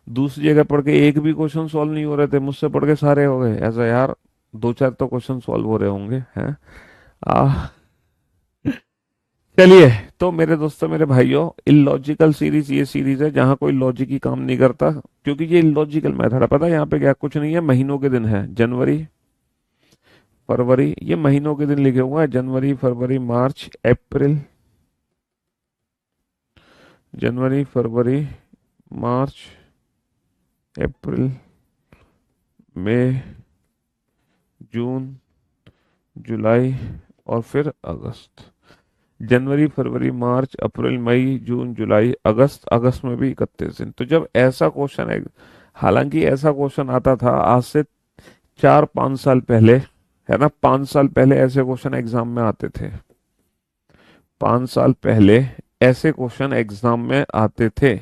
दूसरी जगह पढ़ के एक भी क्वेश्चन सॉल्व नहीं हो रहे थे, मुझसे पढ़ के सारे हो गए। ऐसा यार, दो चार तो क्वेश्चन सॉल्व हो रहे होंगे हैं। आ चलिए, तो मेरे दोस्तों मेरे भाइयों, इलॉजिकल सीरीज ये सीरीज है जहां कोई लॉजिक ही काम नहीं करता, क्योंकि ये इलॉजिकल मेथड है। पता है यहाँ पे क्या कुछ नहीं है, महीनों के दिन है। जनवरी, फरवरी, ये महीनों के दिन लिखे हुए हैं। जनवरी, फरवरी, मार्च, अप्रैल। जनवरी, फरवरी, मार्च, अप्रैल, मई, जून, जुलाई और फिर अगस्त। जनवरी, फरवरी, मार्च, अप्रैल, मई, जून, जुलाई, अगस्त। अगस्त में भी 31 दिन। तो जब ऐसा क्वेश्चन है, हालांकि ऐसा क्वेश्चन आता था आज से 4-5 साल पहले, है ना। 5 साल पहले ऐसे क्वेश्चन एग्जाम में आते थे। 5 साल पहले ऐसे क्वेश्चन एग्जाम में आते थे।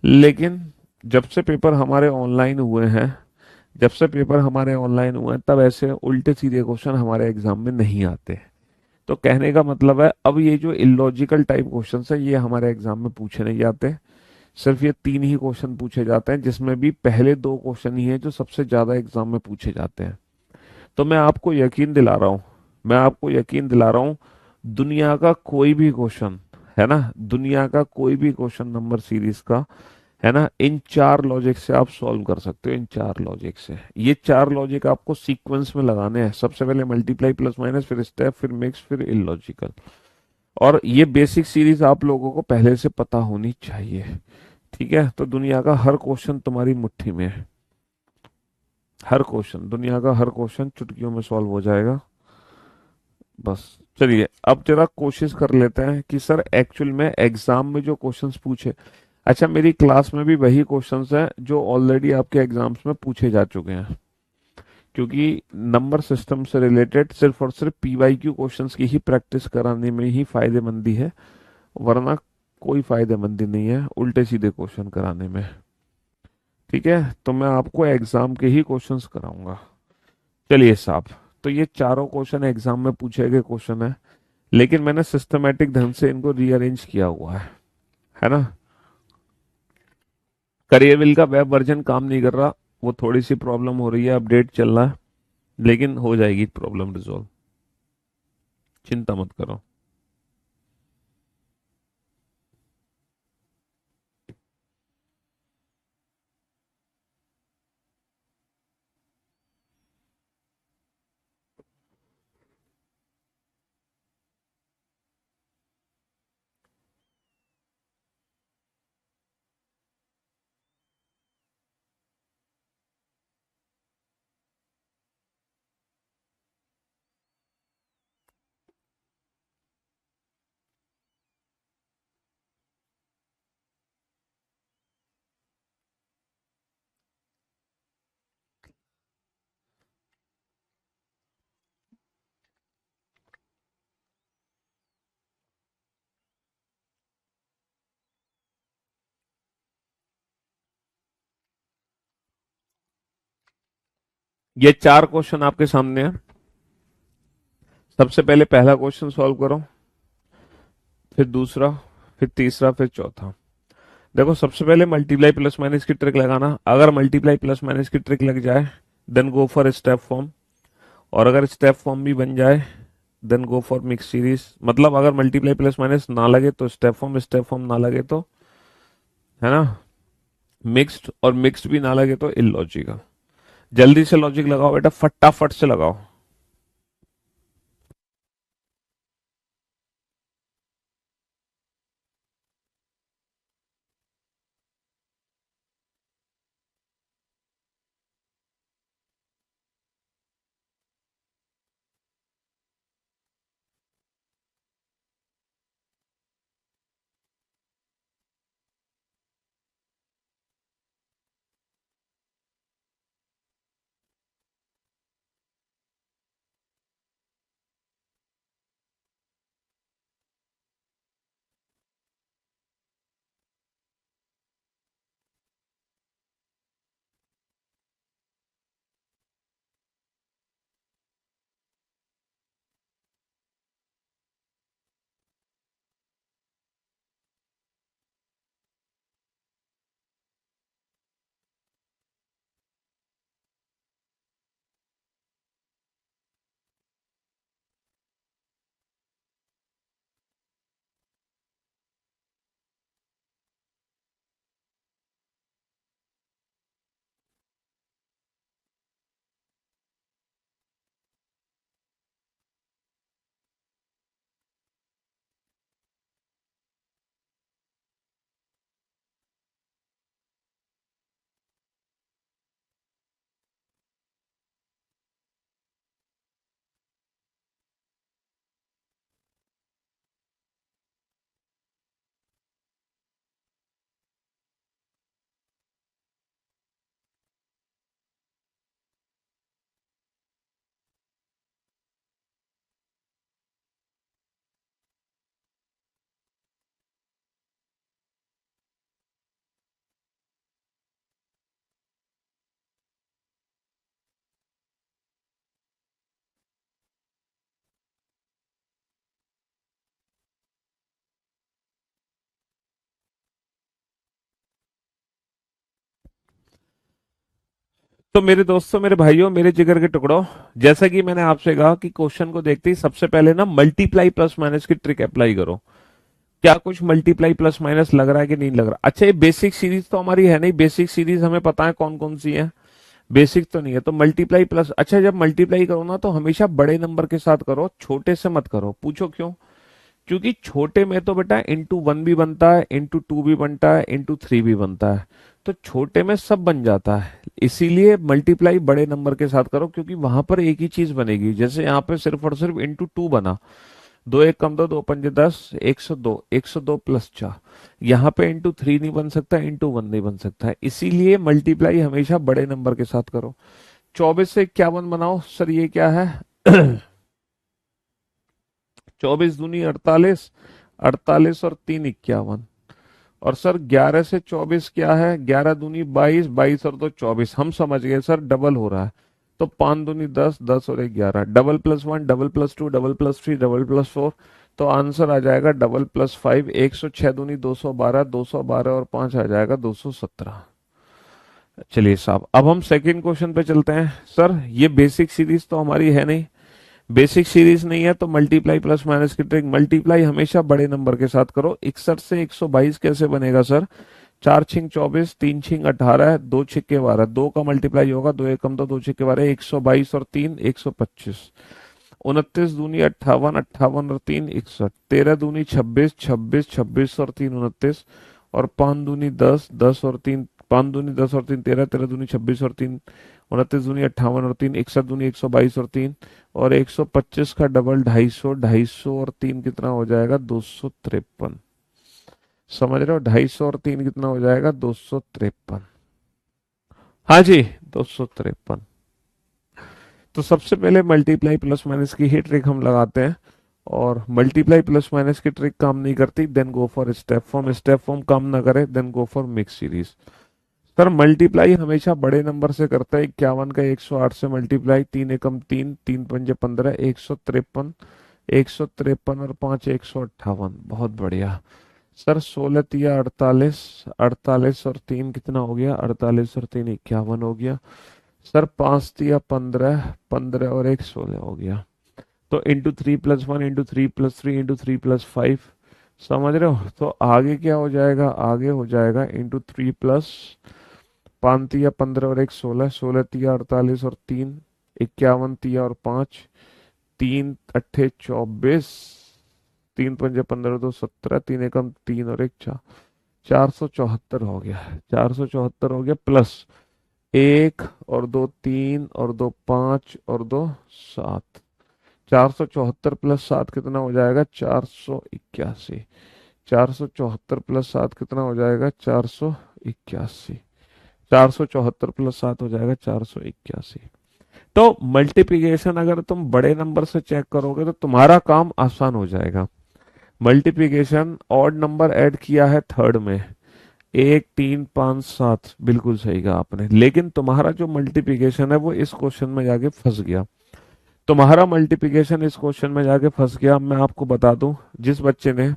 लेकिन जब से पेपर हमारे ऑनलाइन हुए हैं, जब से पेपर हमारे ऑनलाइन हुए हैं, तब ऐसे उल्टे सीधे क्वेश्चन हमारे एग्जाम में नहीं आते। तो कहने का मतलब है, अब ये जो इलॉजिकल टाइप क्वेश्चन है ये हमारे एग्जाम में पूछे नहीं जाते। सिर्फ ये 3 ही क्वेश्चन पूछे जाते हैं, जिसमें भी पहले 2 क्वेश्चन ही हैं जो सबसे ज्यादा एग्जाम में पूछे जाते हैं। तो मैं आपको यकीन दिला रहा हूँ, मैं आपको यकीन दिला रहा हूँ, दुनिया का कोई भी क्वेश्चन, है ना, दुनिया का कोई भी क्वेश्चन नंबर सीरीज का, है ना, इन 4 लॉजिक से आप सॉल्व कर सकते हो। इन 4 लॉजिक से, ये 4 लॉजिक आपको सीक्वेंस में लगाने हैं। सबसे पहले मल्टीप्लाई प्लस माइनस, फिर स्टेप, फिर मिक्स, फिर इलॉजिकल। और ये बेसिक सीरीज आप लोगों को पहले से पता होनी चाहिए। ठीक है, तो दुनिया का हर क्वेश्चन तुम्हारी मुट्ठी में है। हर क्वेश्चन, दुनिया का हर क्वेश्चन चुटकियों में सॉल्व हो जाएगा। बस चलिए, अब जरा कोशिश कर लेते हैं कि सर एक्चुअल में एग्जाम में जो क्वेश्चंस पूछे। अच्छा, मेरी क्लास में भी वही क्वेश्चंस हैं जो ऑलरेडी आपके एग्जाम्स में पूछे जा चुके हैं, क्योंकि नंबर सिस्टम से रिलेटेड सिर्फ और सिर्फ पीवाईक्यू क्वेश्चंस की ही प्रैक्टिस कराने में ही फायदेमंदी है, वरना कोई फायदेमंदी नहीं है उल्टे सीधे क्वेश्चन कराने में। ठीक है, तो मैं आपको एग्जाम के ही क्वेश्चंस कराऊंगा। चलिए साहब, तो ये चारों क्वेश्चन एग्जाम में पूछे गए क्वेश्चन है, लेकिन मैंने सिस्टमेटिक ढंग से इनको रीअरेंज किया हुआ है ना। करियर बिल का वेब वर्जन काम नहीं कर रहा, वो थोड़ी सी प्रॉब्लम हो रही है, अपडेट चल रहा है, लेकिन हो जाएगी प्रॉब्लम रिजॉल्व, चिंता मत करो। ये 4 क्वेश्चन आपके सामने है। सबसे पहले पहला क्वेश्चन सॉल्व करो, फिर दूसरा, फिर तीसरा, फिर चौथा। देखो सबसे पहले मल्टीप्लाई प्लस माइनस की ट्रिक लगाना। अगर मल्टीप्लाई प्लस माइनस की ट्रिक लग जाए then go for step form, और अगर स्टेप फॉर्म भी बन जाए then go for mix series. मतलब अगर मल्टीप्लाई प्लस माइनस ना लगे तो स्टेप फॉर्म ना लगे तो, है ना, मिक्स्ड, और मिक्स्ड भी ना लगे तो इलॉजिकल। जल्दी से लॉजिक लगाओ बेटा, फटाफट से लगाओ। तो मेरे दोस्तों, मेरे भाइयों, मेरे जिगर के टुकड़ों, जैसा कि मैंने आपसे कहा कि क्वेश्चन को देखते ही सबसे पहले ना मल्टीप्लाई प्लस माइनस की ट्रिक अप्लाई करो। क्या कुछ मल्टीप्लाई प्लस माइनस लग रहा है कि नहीं लग रहा? अच्छा, ये बेसिक सीरीज तो हमारी है नहीं, बेसिक सीरीज हमें पता है कौन कौन सी है, बेसिक तो नहीं है। तो मल्टीप्लाई प्लस, अच्छा जब मल्टीप्लाई करो ना तो हमेशा बड़े नंबर के साथ करो, छोटे से मत करो। पूछो क्यों? क्योंकि छोटे में तो बेटा इंटू वन भी बनता है, इंटू टू भी बनता है, इंटू थ्री भी बनता है, तो छोटे में सब बन जाता है। इसीलिए मल्टीप्लाई बड़े नंबर के साथ करो, क्योंकि वहां पर एक ही चीज बनेगी। जैसे यहाँ पे सिर्फ और सिर्फ इंटू टू बना, दो एक कम दो, दो पंजे 10, 102, 102 प्लस 4। यहाँ पे इंटू थ्री नहीं बन सकता, इंटू वन नहीं बन सकता है। इसीलिए मल्टीप्लाई हमेशा बड़े नंबर के साथ करो। 24 से 51 बनाओ, सर ये क्या है? 24 दूनी 48, 48 और 3 51। और सर 11 से 24 क्या है? 11 दूनी 22, 22 और 2 24। हम समझ गए सर, डबल हो रहा है। तो 5 दूनी 10, 10 और 11, double plus one, double plus two, double plus three, double plus four. तो आंसर आ जाएगा डबल प्लस फाइव। 106 दूनी 212, 212 और 5 आ जाएगा 217। चलिए साहब, अब हम सेकंड क्वेश्चन पे चलते हैं। सर ये बेसिक सीरीज तो हमारी है नहीं, बेसिक सीरीज नहीं है, तो मल्टीप्लाई प्लस माइनस की ट्रिक, मल्टीप्लाई हमेशा बड़े नंबर के साथ करो। 61 से 122 कैसे बनेगा सर? 4 छिंग 24, 3 छिंग 18, 2 छिक्के 12, दो का मल्टीप्लाई होगा, दो एक कम, तो 2 छिक्के 12, 122 और 3 125। 29 दूनी 58, 58 और 3 61, 13 दूनी 26, 26, 26 और 3 29, और 5 दूनी 10, 10 और 3, 5 दूनी 10 और 3 13, 13 दूनी 26 और 3 29, दूनी 58 और 3 61, दूनी 122 और 3, और 125 का डबल 250, 250 और 3 कितना हो जाएगा? 253। समझ रहे हो? 250 और 3 कितना हो जाएगा? 253। हाँ जी, 253। तो सबसे पहले मल्टीप्लाई प्लस माइनस की ही ट्रिक हम लगाते हैं, और मल्टीप्लाई प्लस माइनस की ट्रिक काम नहीं करती then go for step form, step form काम ना करे then go for mix series. Sir multiply हमेशा बड़े नंबर से करता है। 51 का 108 से मल्टीप्लाई, 3 एकम 3, 3 पंजे 15, 153, 153 और 5 158। बहुत बढ़िया। सर 16 तिया 48, 48 और 3 कितना हो गया? 48 और 3 51 हो गया। सर 5 तिया 15, 15 और 1 16 हो गया। तो ×3+1 ×3+3 × 3+5, समझ रहे हो? तो आगे क्या हो जाएगा? आगे हो जाएगा ×3+, 5 तिया 15 और 1 16, 16 तिया 48 और 3 51, तिया और 5 3 अट्ठे 24, 3 पंजे 15, 2 17, 3 एकम 3 और 1 4, 474 हो गया। 474 हो गया, प्लस 1 और 2 3 और 2 5 और 2 7। 474 + 7 कितना हो जाएगा? 481। 474 + 7 कितना हो जाएगा? 481। 474 + 7 हो जाएगा 481। तो मल्टीप्लिकेशन अगर तुम बड़े नंबर से चेक करोगे तो तुम्हारा काम आसान हो जाएगा। मल्टीप्लिकेशन ऑड नंबर ऐड किया है थर्ड में, 1 3 5 7, बिल्कुल सही कहा आपने। लेकिन तुम्हारा जो मल्टीप्लिकेशन है वो इस क्वेश्चन में जाके फंस गया। तुम्हारा मल्टीप्लिकेशन इस क्वेश्चन में जाके फंस गया। मैं आपको बता दूं, जिस बच्चे ने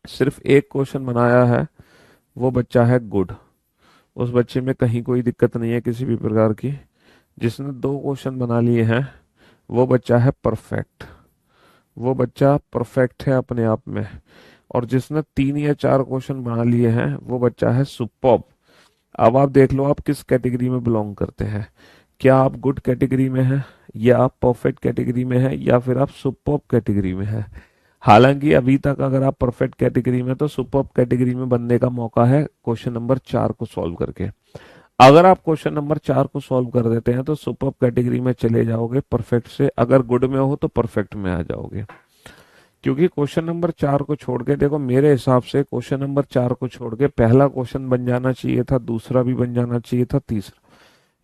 सिर्फ एक क्वेश्चन बनाया है वो बच्चा है गुड। उस बच्चे में कहीं कोई दिक्कत नहीं है किसी भी प्रकार की। जिसने दो क्वेश्चन बना लिए हैं वो बच्चा है परफेक्ट। वो बच्चा परफेक्ट है अपने आप में। और जिसने 3 या 4 क्वेश्चन बना लिए हैं वो बच्चा है सुपर्ब। अब आप देख लो आप किस कैटेगरी में बिलोंग करते हैं। क्या आप गुड कैटेगरी में हैं, या आप परफेक्ट कैटेगरी में हैं, या फिर आप सुपर्ब कैटेगरी में हैं। हालांकि अभी तक अगर आप परफेक्ट कैटेगरी में, तो सुपर्ब कैटेगरी में बनने का मौका है क्वेश्चन नंबर 4 को सॉल्व करके। अगर आप क्वेश्चन नंबर 4 को सॉल्व कर देते हैं तो सुपर्ब कैटेगरी में चले जाओगे परफेक्ट से। अगर गुड में हो तो परफेक्ट में आ जाओगे। क्योंकि क्वेश्चन नंबर 4 को छोड़ के देखो, मेरे हिसाब से क्वेश्चन नंबर 4 को छोड़ के पहला क्वेश्चन बन जाना चाहिए था, दूसरा भी बन जाना चाहिए था, तीसरा।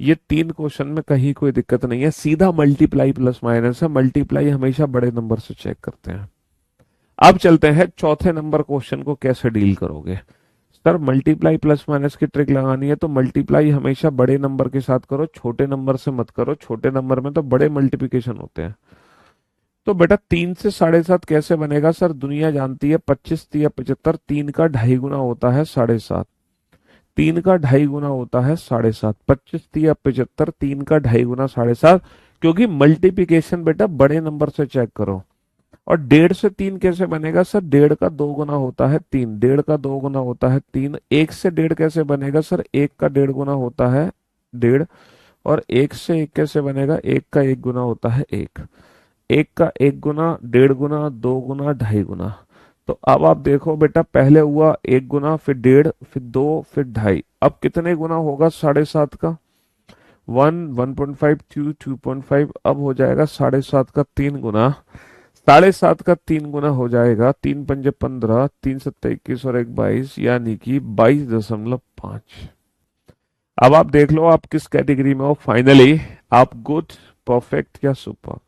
ये 3 क्वेश्चन में कहीं कोई दिक्कत नहीं है। सीधा मल्टीप्लाई प्लस माइनस है। मल्टीप्लाई हमेशा बड़े नंबर से चेक करते हैं। अब चलते हैं चौथे नंबर क्वेश्चन को कैसे डील करोगे। सर मल्टीप्लाई प्लस माइनस की ट्रिक लगानी है तो मल्टीप्लाई हमेशा बड़े नंबर के साथ करो, छोटे नंबर से मत करो। छोटे नंबर में तो बड़े मल्टीप्लिकेशन होते हैं। तो बेटा 3 से 7.5 कैसे बनेगा? सर दुनिया जानती है 25 तिया 75, 3 का 2.5 गुना होता है 7.5। 3 का 2.5 गुना होता है 7.5। 25 तिया 75, 3 का 2.5 गुना 7.5। क्योंकि मल्टीप्लिकेशन बेटा बड़े नंबर से चेक करो। और 1.5 से 3 कैसे बनेगा? सर 1.5 का 2 गुना होता है 3, 1.5 का 2 गुना होता है 3। 1 से 1.5 कैसे बनेगा? सर 1 का 1.5 गुना होता है 1.5। और 1 से 1 कैसे बनेगा? 1 का 1 गुना होता है 1। 1 का 1 गुना, 1.5 गुना, 2 गुना, 2.5 गुना। तो अब आप देखो बेटा, पहले हुआ 1 गुना, फिर 1.5, फिर 2, फिर 2.5। अब कितने गुना होगा 7.5 का? 1, 1.5, 2, 2.5। अब हो जाएगा 7.5 का 3 गुना। 7.5 का 3 गुना हो जाएगा 3 पंजे 15, 3 सत्ते 21 और 1 22, यानी कि 22.5। अब आप देख लो आप किस कैटेगरी में हो फाइनली। आप गुड, परफेक्ट या सुपर?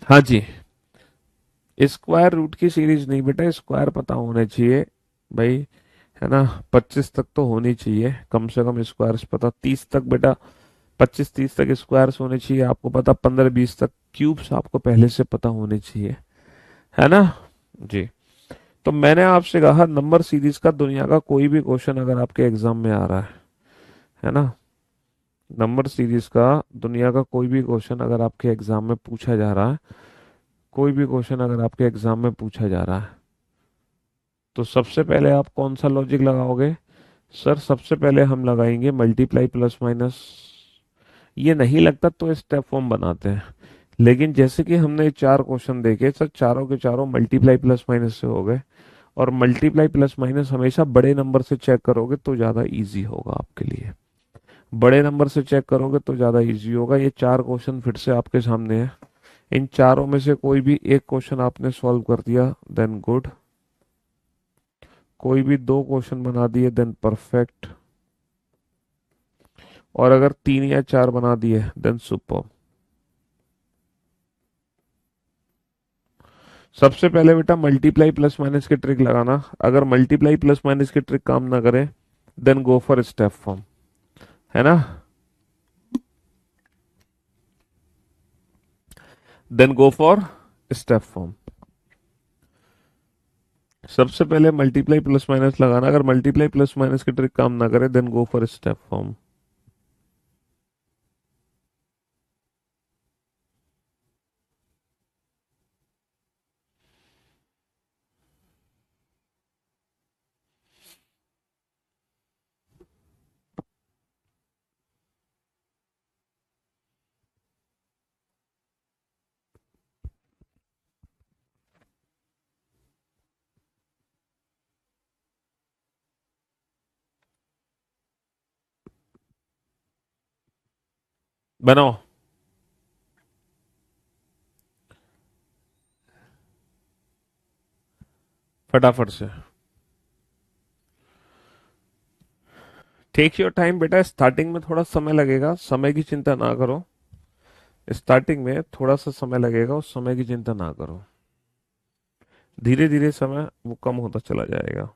हाँ जी। स्क्वायर रूट की सीरीज नहीं बेटा, स्क्वायर पता होने चाहिए भाई, है ना। 25 तक तो होनी चाहिए कम से कम स्क्वायर्स पता। 30 तक बेटा, 25 30 तक स्क्वायर्स होने चाहिए आपको पता। 15 20 तक क्यूब्स आपको पहले से पता होने चाहिए, है ना जी। तो मैंने आपसे कहा नंबर सीरीज का दुनिया का कोई भी क्वेश्चन अगर आपके एग्जाम में आ रहा है ना, नंबर सीरीज का दुनिया का कोई भी क्वेश्चन अगर आपके एग्जाम में पूछा जा रहा है, कोई भी क्वेश्चन अगर आपके एग्जाम में पूछा जा रहा है, तो सबसे पहले आप कौन सा लॉजिक लगाओगे? सर सबसे पहले हम लगाएंगे मल्टीप्लाई प्लस माइनस। ये नहीं लगता तो स्टेप फॉर्म बनाते हैं। लेकिन जैसे कि हमने 4 क्वेश्चन देखे सर, चारों के चारों मल्टीप्लाई प्लस माइनस से हो गए। और मल्टीप्लाई प्लस माइनस हमेशा बड़े नंबर से चेक करोगे तो ज़्यादा इजी होगा आपके लिए। बड़े नंबर से चेक करोगे तो ज़्यादा इजी होगा। ये 4 क्वेश्चन फिर से आपके सामने है। इन चारों में से कोई भी एक क्वेश्चन आपने सॉल्व कर दिया देन गुड। कोई भी 2 क्वेश्चन बना दिए देन परफेक्ट। और अगर 3 या 4 बना दिए देन सुपर। सबसे पहले बेटा मल्टीप्लाई प्लस माइनस की ट्रिक लगाना। अगर मल्टीप्लाई प्लस माइनस की ट्रिक काम ना करे then go for step form, है ना। Then go for step form. सबसे पहले मल्टीप्लाई प्लस माइनस लगाना, अगर मल्टीप्लाई प्लस माइनस की ट्रिक काम ना करे then go for step form. बनाओ फटाफट से। टेक योर टाइम बेटा, स्टार्टिंग में थोड़ा समय लगेगा, समय की चिंता ना करो। स्टार्टिंग में थोड़ा सा समय लगेगा, उस समय की चिंता ना करो, धीरे धीरे समय वो कम होता चला जाएगा।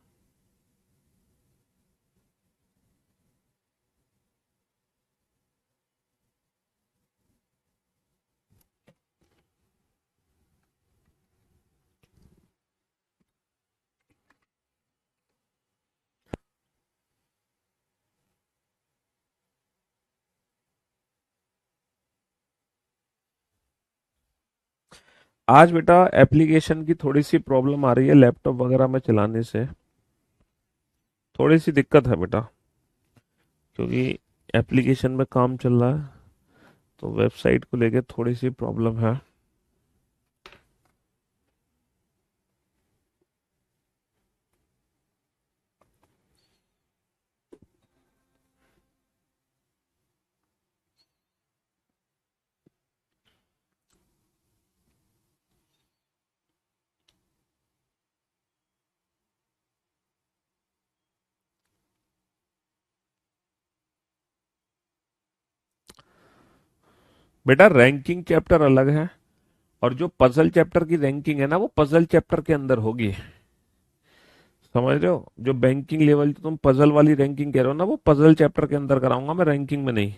आज बेटा एप्लीकेशन की थोड़ी सी प्रॉब्लम आ रही है, लैपटॉप वगैरह में चलाने से थोड़ी सी दिक्कत है बेटा, क्योंकि एप्लीकेशन में काम चल रहा है तो वेबसाइट को लेके थोड़ी सी प्रॉब्लम है। बेटा रैंकिंग चैप्टर अलग है, और जो पजल चैप्टर की रैंकिंग है ना वो पजल चैप्टर के अंदर होगी, समझ रहे हो। जो बैंकिंग लेवल तुम पजल वाली रैंकिंग कह रहे हो ना, वो पजल चैप्टर के अंदर कराऊंगा मैं, रैंकिंग में नहीं।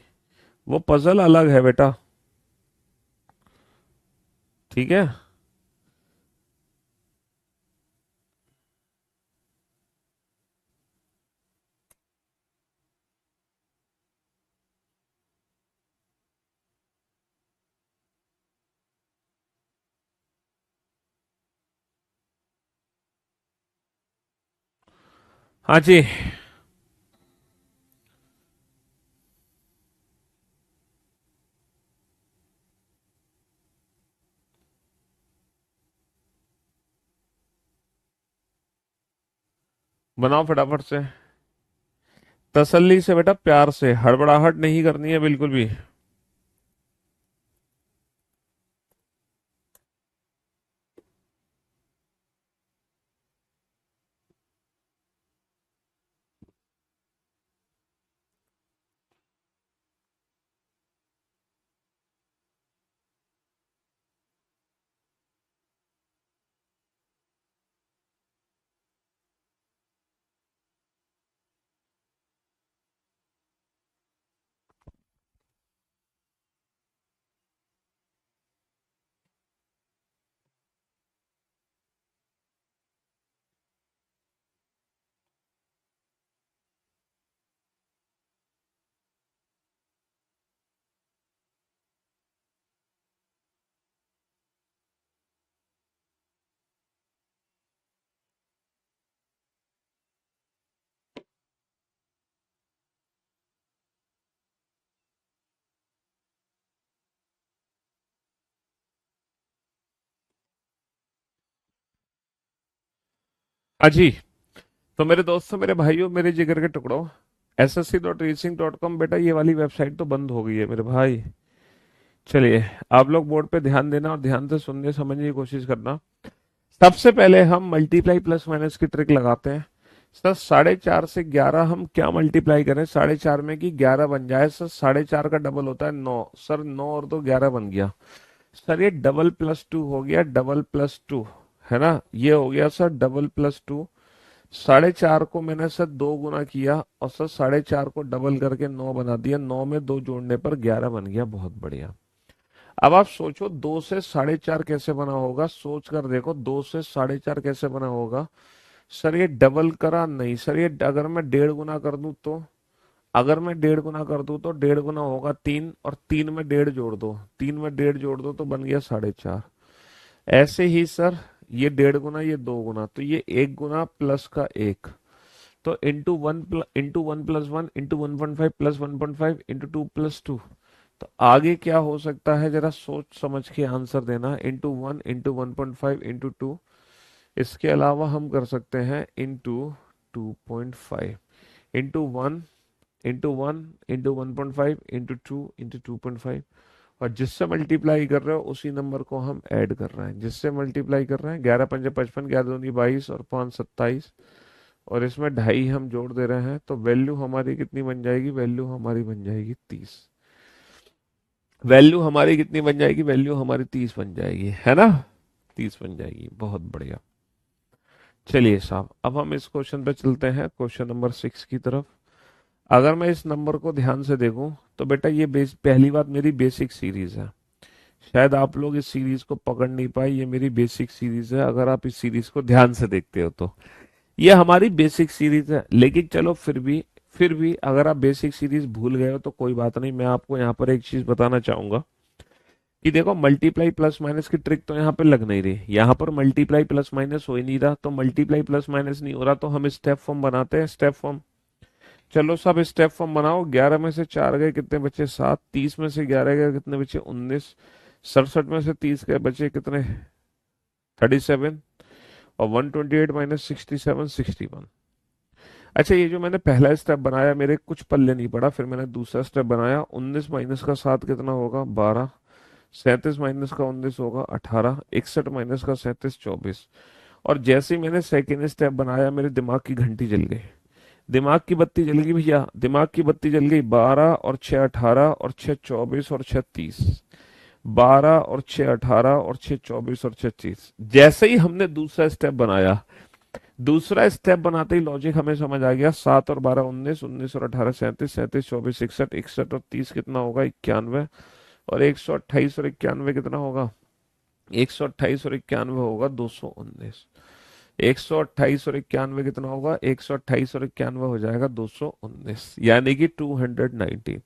वो पजल अलग है बेटा, ठीक है। हाँ जी। बनाओ फटाफट से, तसल्ली से बेटा, प्यार से, हड़बड़ाहट नहीं करनी है बिल्कुल भी। हाँ जी। तो मेरे दोस्तों, मेरे भाइयों, मेरे जिगर के टुकड़ों, ssc.racing.com बेटा ये वाली वेबसाइट तो बंद हो गई है मेरे भाई। चलिए, आप लोग बोर्ड पे ध्यान देना और ध्यान से सुनने समझने की कोशिश करना। सबसे पहले हम मल्टीप्लाई प्लस माइनस की ट्रिक लगाते हैं। सर 4.5 से 11 हम क्या मल्टीप्लाई करें 4.5 में कि 11 बन जाए। सर 4.5 का डबल होता है 9। सर 9 और 2 11 बन गया। सर ये डबल प्लस टू हो गया, डबल प्लस टू, है ना, ये हो गया सर डबल प्लस टू। 4.5 को मैंने सर 2 गुना किया और सर 4.5 को डबल करके 9 बना दिया, 9 में 2 जोड़ने पर 11 बन गया। बहुत बढ़िया। अब आप सोचो 2 से 4.5 कैसे बना होगा, सोच कर देखो 2 से 4.5 कैसे बना होगा। सर ये डबल करा नहीं सर, ये अगर मैं 1.5 गुना कर दूं तो, अगर मैं 1.5 गुना कर दूं तो 1.5 गुना होगा 3, और 3 में 1.5 जोड़ दो, 3 में 1.5 जोड़ दो तो बन गया 4.5। ऐसे ही सर ये 1.5 गुना, ये 2 गुना, तो ये 1 गुना प्लस का 1, तो into one plus one into 1.5 plus 1.5 into 2 plus 2। तो आगे क्या हो सकता है, जरा सोच समझ के आंसर देना। इंटू 1 इंटू 1.5 इंटू 2, इसके अलावा हम कर सकते हैं into 2.5 into 1 into 1 into 1.5 into 2 into 2.5, और जिससे मल्टीप्लाई कर रहे हो उसी नंबर को हम ऐड कर रहे हैं, जिससे मल्टीप्लाई कर रहे हैं। 11 पंजे 55, 11 दूनी 22 और 5 27, और इसमें ढाई हम जोड़ दे रहे हैं, तो वैल्यू हमारी कितनी बन जाएगी, वैल्यू हमारी बन जाएगी 30। वैल्यू हमारी कितनी बन जाएगी, वैल्यू हमारी 30 बन जाएगी, है ना, 30 बन जाएगी। बहुत बढ़िया। चलिए साहब, अब हम इस क्वेश्चन पे चलते हैं, क्वेश्चन नंबर 6 की तरफ। अगर मैं इस नंबर को ध्यान से देखूं तो बेटा ये पहली बात मेरी बेसिक सीरीज है। शायद आप लोग इस सीरीज को पकड़ नहीं पाए, ये मेरी बेसिक सीरीज है। अगर आप इस सीरीज को ध्यान से देखते हो तो ये हमारी बेसिक सीरीज है। लेकिन चलो फिर भी अगर आप बेसिक सीरीज भूल गए हो तो कोई बात नहीं, मैं आपको यहाँ पर एक चीज बताना चाहूंगा कि देखो मल्टीप्लाई प्लस माइनस की ट्रिक तो यहाँ पे लग नहीं रही। यहाँ पर मल्टीप्लाई प्लस माइनस हो ही नहीं रहा, तो मल्टीप्लाई प्लस माइनस नहीं हो रहा तो हम स्टेप फॉर्म बनाते हैं, स्टेप फॉर्म। चलो सब स्टेप फॉर्म बनाओ। 11 में से 4 गए कितने बचे, 7। 30 में से 11 गए कितने बचे, 19। 67 में से 30 गए बचे कितने, 37। और 128 माइनस 67, 61। अच्छा, ये जो मैंने पहला स्टेप बनाया मेरे कुछ पल्ले नहीं पड़ा, फिर मैंने दूसरा स्टेप बनाया। 19 माइनस का 7 कितना होगा, 12। 37 माइनस का 19 होगा 18। 61 माइनस का 37, 24। और जैसे ही मैंने सेकेंड स्टेप बनाया मेरे दिमाग की घंटी जल गई, दिमाग की बत्ती जल गई भैया, दिमाग की बत्ती जल गई। 12 और 6 18 और 6 24 और 6 30। 12 और 6 18 और 6 24 और 6 30। जैसे ही हमने दूसरा स्टेप बनाया, दूसरा स्टेप बनाते ही लॉजिक हमें समझ आ गया। 7 और 12 19, 19 और 18 37, 37 24 61, 61 और 30 कितना होगा, 91। और 128 और 91 कितना होगा, 128 और 91 होगा 219। 128 और 91 कितना होगा, 128 और 91 हो जाएगा 219, यानी कि 219,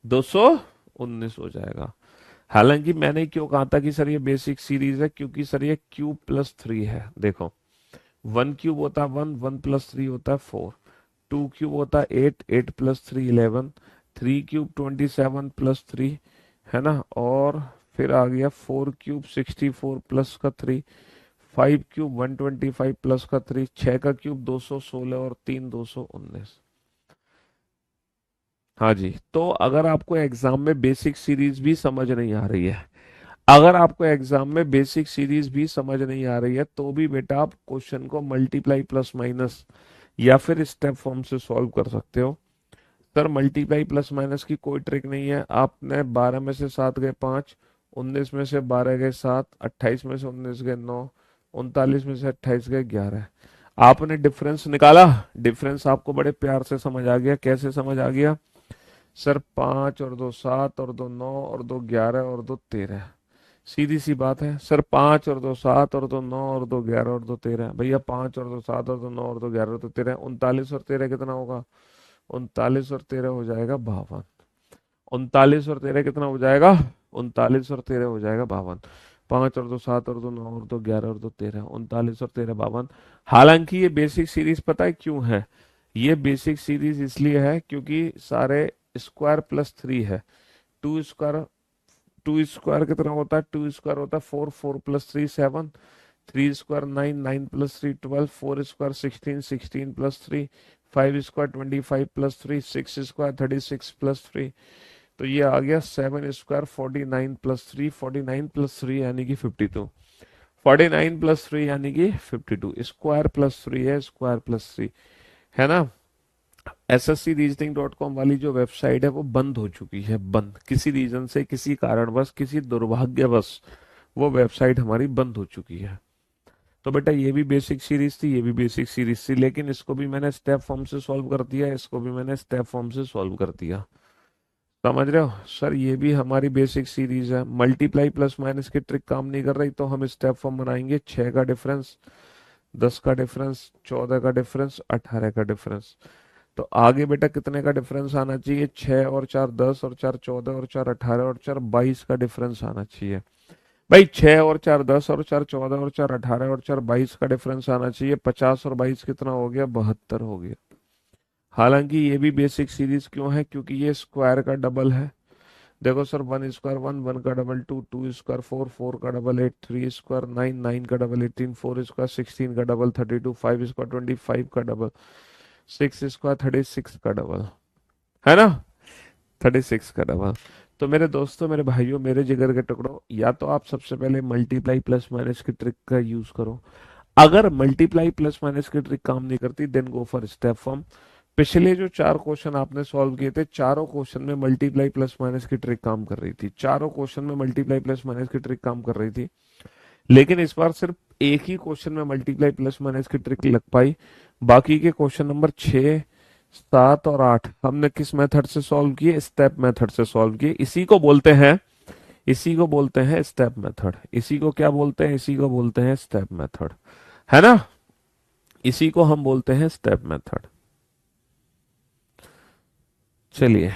219 हो जाएगा। हालांकि मैंने क्यों कहा था कि सर ये बेसिक सीरीज है, क्योंकि सर ये क्यूब प्लस 3 है। देखो 1 क्यूब होता है 1, 1 प्लस 3 होता है 4। 2 क्यूब होता है 8, 8 प्लस 3 11। 3 क्यूब 27 प्लस 3, है ना। और फिर आ गया 4 क्यूब 64 प्लस का 3। 5 क्यूब 125 प्लस का 3। 6 का क्यूब 216 और 3 219। हाँ जी, तो अगर आपको एग्जाम में बेसिक सीरीज भी समझ नहीं आ रही है, अगर आपको एग्जाम में बेसिक सीरीज भी समझ नहीं आ रही है, तो भी बेटा आप क्वेश्चन को मल्टीप्लाई प्लस माइनस या फिर स्टेप फॉर्म से सॉल्व कर सकते हो। सर मल्टीप्लाई प्लस माइनस की कोई ट्रिक नहीं है। आपने 12 में से 7 गए 5, 19 में से 12 गए 7, 28 में से 19 गए 9, 39 में से 28 गए 11। आपने डिफरेंस निकाला, डिफरेंस आपको बड़े प्यार से समझ आ गया। कैसे समझ आ गया, सर 5 और 2 7 और 2 9 और 2 11 और 2 13। सीधी सी बात है सर, 5 और 2 7 और 2 9 और 2 11 और 2 13। भैया 5 और 2 7 और 2 9 और 2 11 और 2 13, 39 और 13 कितना होगा, 39 और 13 हो जाएगा 52। 39 और 13 कितना हो जाएगा, 39 और 13 हो जाएगा 52। 5 और 2 7 और 2 9 और 2 11 और 2 13, 39 और 13 52। हालांकि ये बेसिक सीरीज पता है क्यों है, ये बेसिक सीरीज इसलिए है क्योंकि सारे स्क्वायर प्लस 3 है। टू स्क्वायर, टू स्क्वायर कितना होता है, टू स्क्वायर होता है 4, 4 plus 3 7। 3 square 9, 9 plus 3 12। 4 square 16, 16 plus 3। 5 square 25 plus 3। 6 square 36 plus 3। तो ये आ गया 7 स्क्वायर 49 प्लस 3। 49 प्लस 3 यानी कि 52। 49 प्लस 3 यानी कि 52। स्क्वायर प्लस 3 है, स्क्वायर प्लस 3, है ना। SSCReasoning.com वाली जो वेबसाइट है वो बंद हो चुकी है, बंद, किसी रीजन से, किसी कारणवश, किसी दुर्भाग्यवश वो वेबसाइट हमारी बंद हो चुकी है। तो बेटा ये भी बेसिक सीरीज थी, ये भी बेसिक सीरीज थी, लेकिन इसको भी मैंने स्टेप फॉर्म से सॉल्व कर दिया, इसको भी मैंने स्टेप फॉर्म से सॉल्व कर दिया। समझ रहे हो सर, ये भी हमारी बेसिक सीरीज है। मल्टीप्लाई प्लस माइनस की ट्रिक काम नहीं कर रही तो हम स्टेप फॉर्म बनाएंगे। 6 का डिफरेंस, 10 का डिफरेंस, 14 का डिफरेंस, 18 का डिफरेंस। तो आगे बेटा कितने का डिफरेंस आना चाहिए? 6 और 4 10 और 4 14 और 4 18 और 4 22 का डिफरेंस आना चाहिए। भाई 6 और 4 10 और 4 14 और 4 18 और 4 22 का डिफरेंस आना चाहिए। 50 और 22 कितना हो गया? 72 हो गया। हालांकि ये भी बेसिक सीरीज क्यों है? क्योंकि ये स्क्वायर का डबल है। देखो सर, 1 स्क्वायर 1, 1 का डबल 2, 2 स्क्वायर 4, 4 का डबल 8, 3 स्क्वायर 9, 9 का डबल 18, 4 स्क्वायर 16 का डबल 32, 5 स्क्वायर 25 का डबल, 6 स्क्वायर 36 का डबल, है ना? 36 का डबल। तो मेरे दोस्तों, मेरे भाइयों, मेरे जिगर के टुकड़ों, या तो आप सबसे पहले मल्टीप्लाई प्लस माइनस की ट्रिक का यूज करो। अगर मल्टीप्लाई प्लस माइनस की ट्रिक काम नहीं करती, then go for step form. पिछले जो 4 क्वेश्चन आपने सॉल्व किए थे, चारों क्वेश्चन में मल्टीप्लाई प्लस माइनस की ट्रिक काम कर रही थी, चारों क्वेश्चन में मल्टीप्लाई प्लस माइनस की ट्रिक काम कर रही थी। लेकिन इस बार सिर्फ एक ही क्वेश्चन में मल्टीप्लाई प्लस माइनस की ट्रिक लग पाई। बाकी के क्वेश्चन नंबर 6, 7 और 8 हमने किस मेथड से सॉल्व किए? स्टेप मेथड से सॉल्व किए। इसी को बोलते हैं स्टेप मेथड। इसी को क्या बोलते हैं? इसी को बोलते हैं स्टेप मेथड, है ना? इसी को हम बोलते हैं स्टेप मेथड। चलिए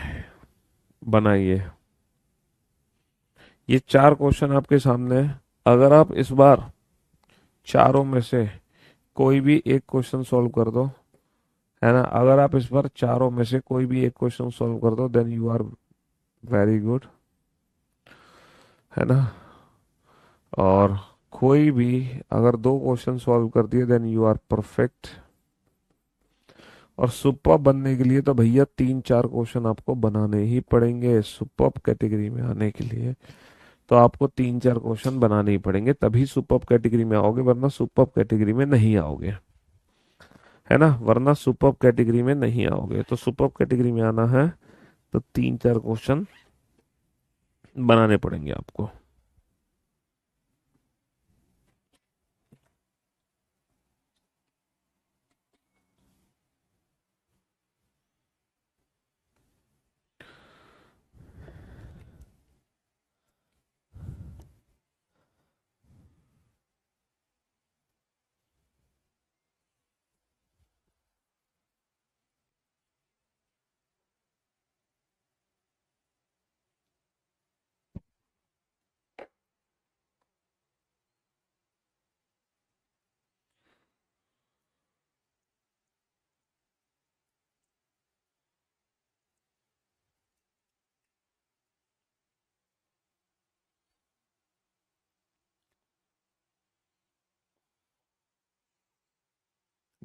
बनाइए। ये 4 क्वेश्चन आपके सामने है। अगर आप इस बार चारों में से कोई भी एक क्वेश्चन सॉल्व कर दो, है ना, अगर आप इस बार चारों में से कोई भी एक क्वेश्चन सॉल्व कर दो, then you are very good, है ना? और कोई भी अगर 2 क्वेश्चन सॉल्व कर दिए, देन यू आर परफेक्ट। और सुपर बनने के लिए तो भैया 3 4 क्वेश्चन आपको बनाने ही पड़ेंगे। सुपर कैटेगरी में आने के लिए तो आपको 3 4 क्वेश्चन बनाने ही पड़ेंगे, तभी सुपर कैटेगरी में आओगे, वरना सुपर कैटेगरी में नहीं आओगे, है ना? वरना सुपर कैटेगरी में नहीं आओगे। तो सुपर कैटेगरी में आना है तो 3 4 क्वेश्चन बनाने पड़ेंगे आपको।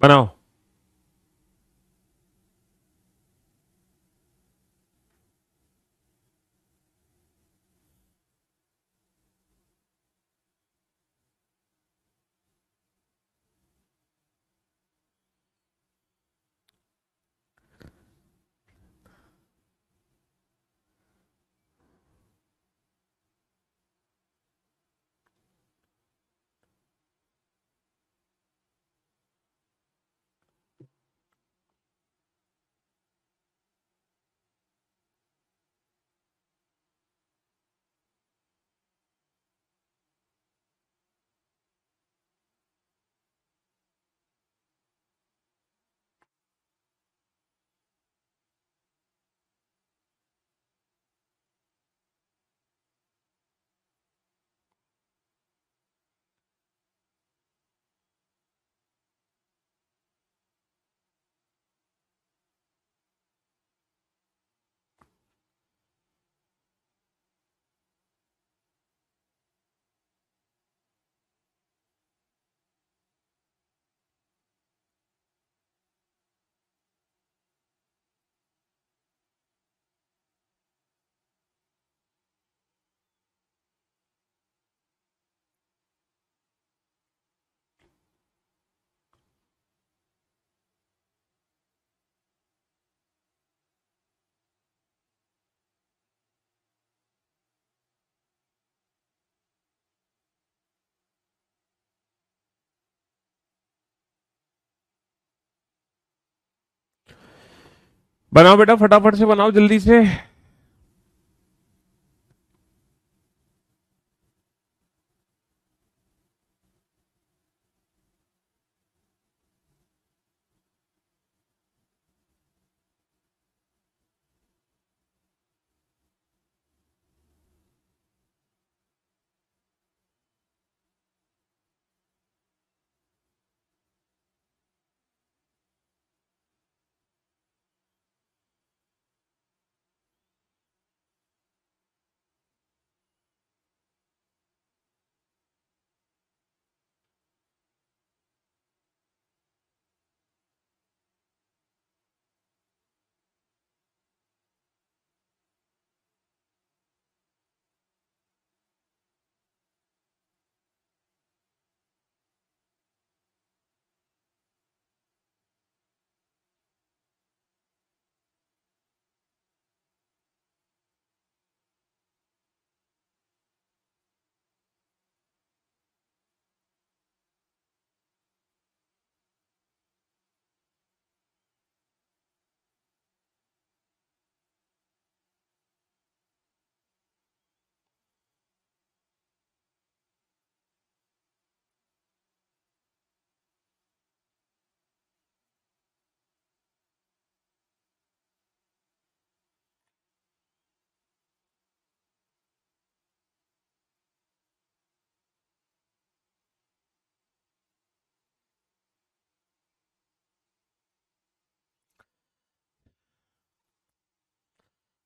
बनाओ। बनाओ बेटा, फटाफट से बनाओ, जल्दी से।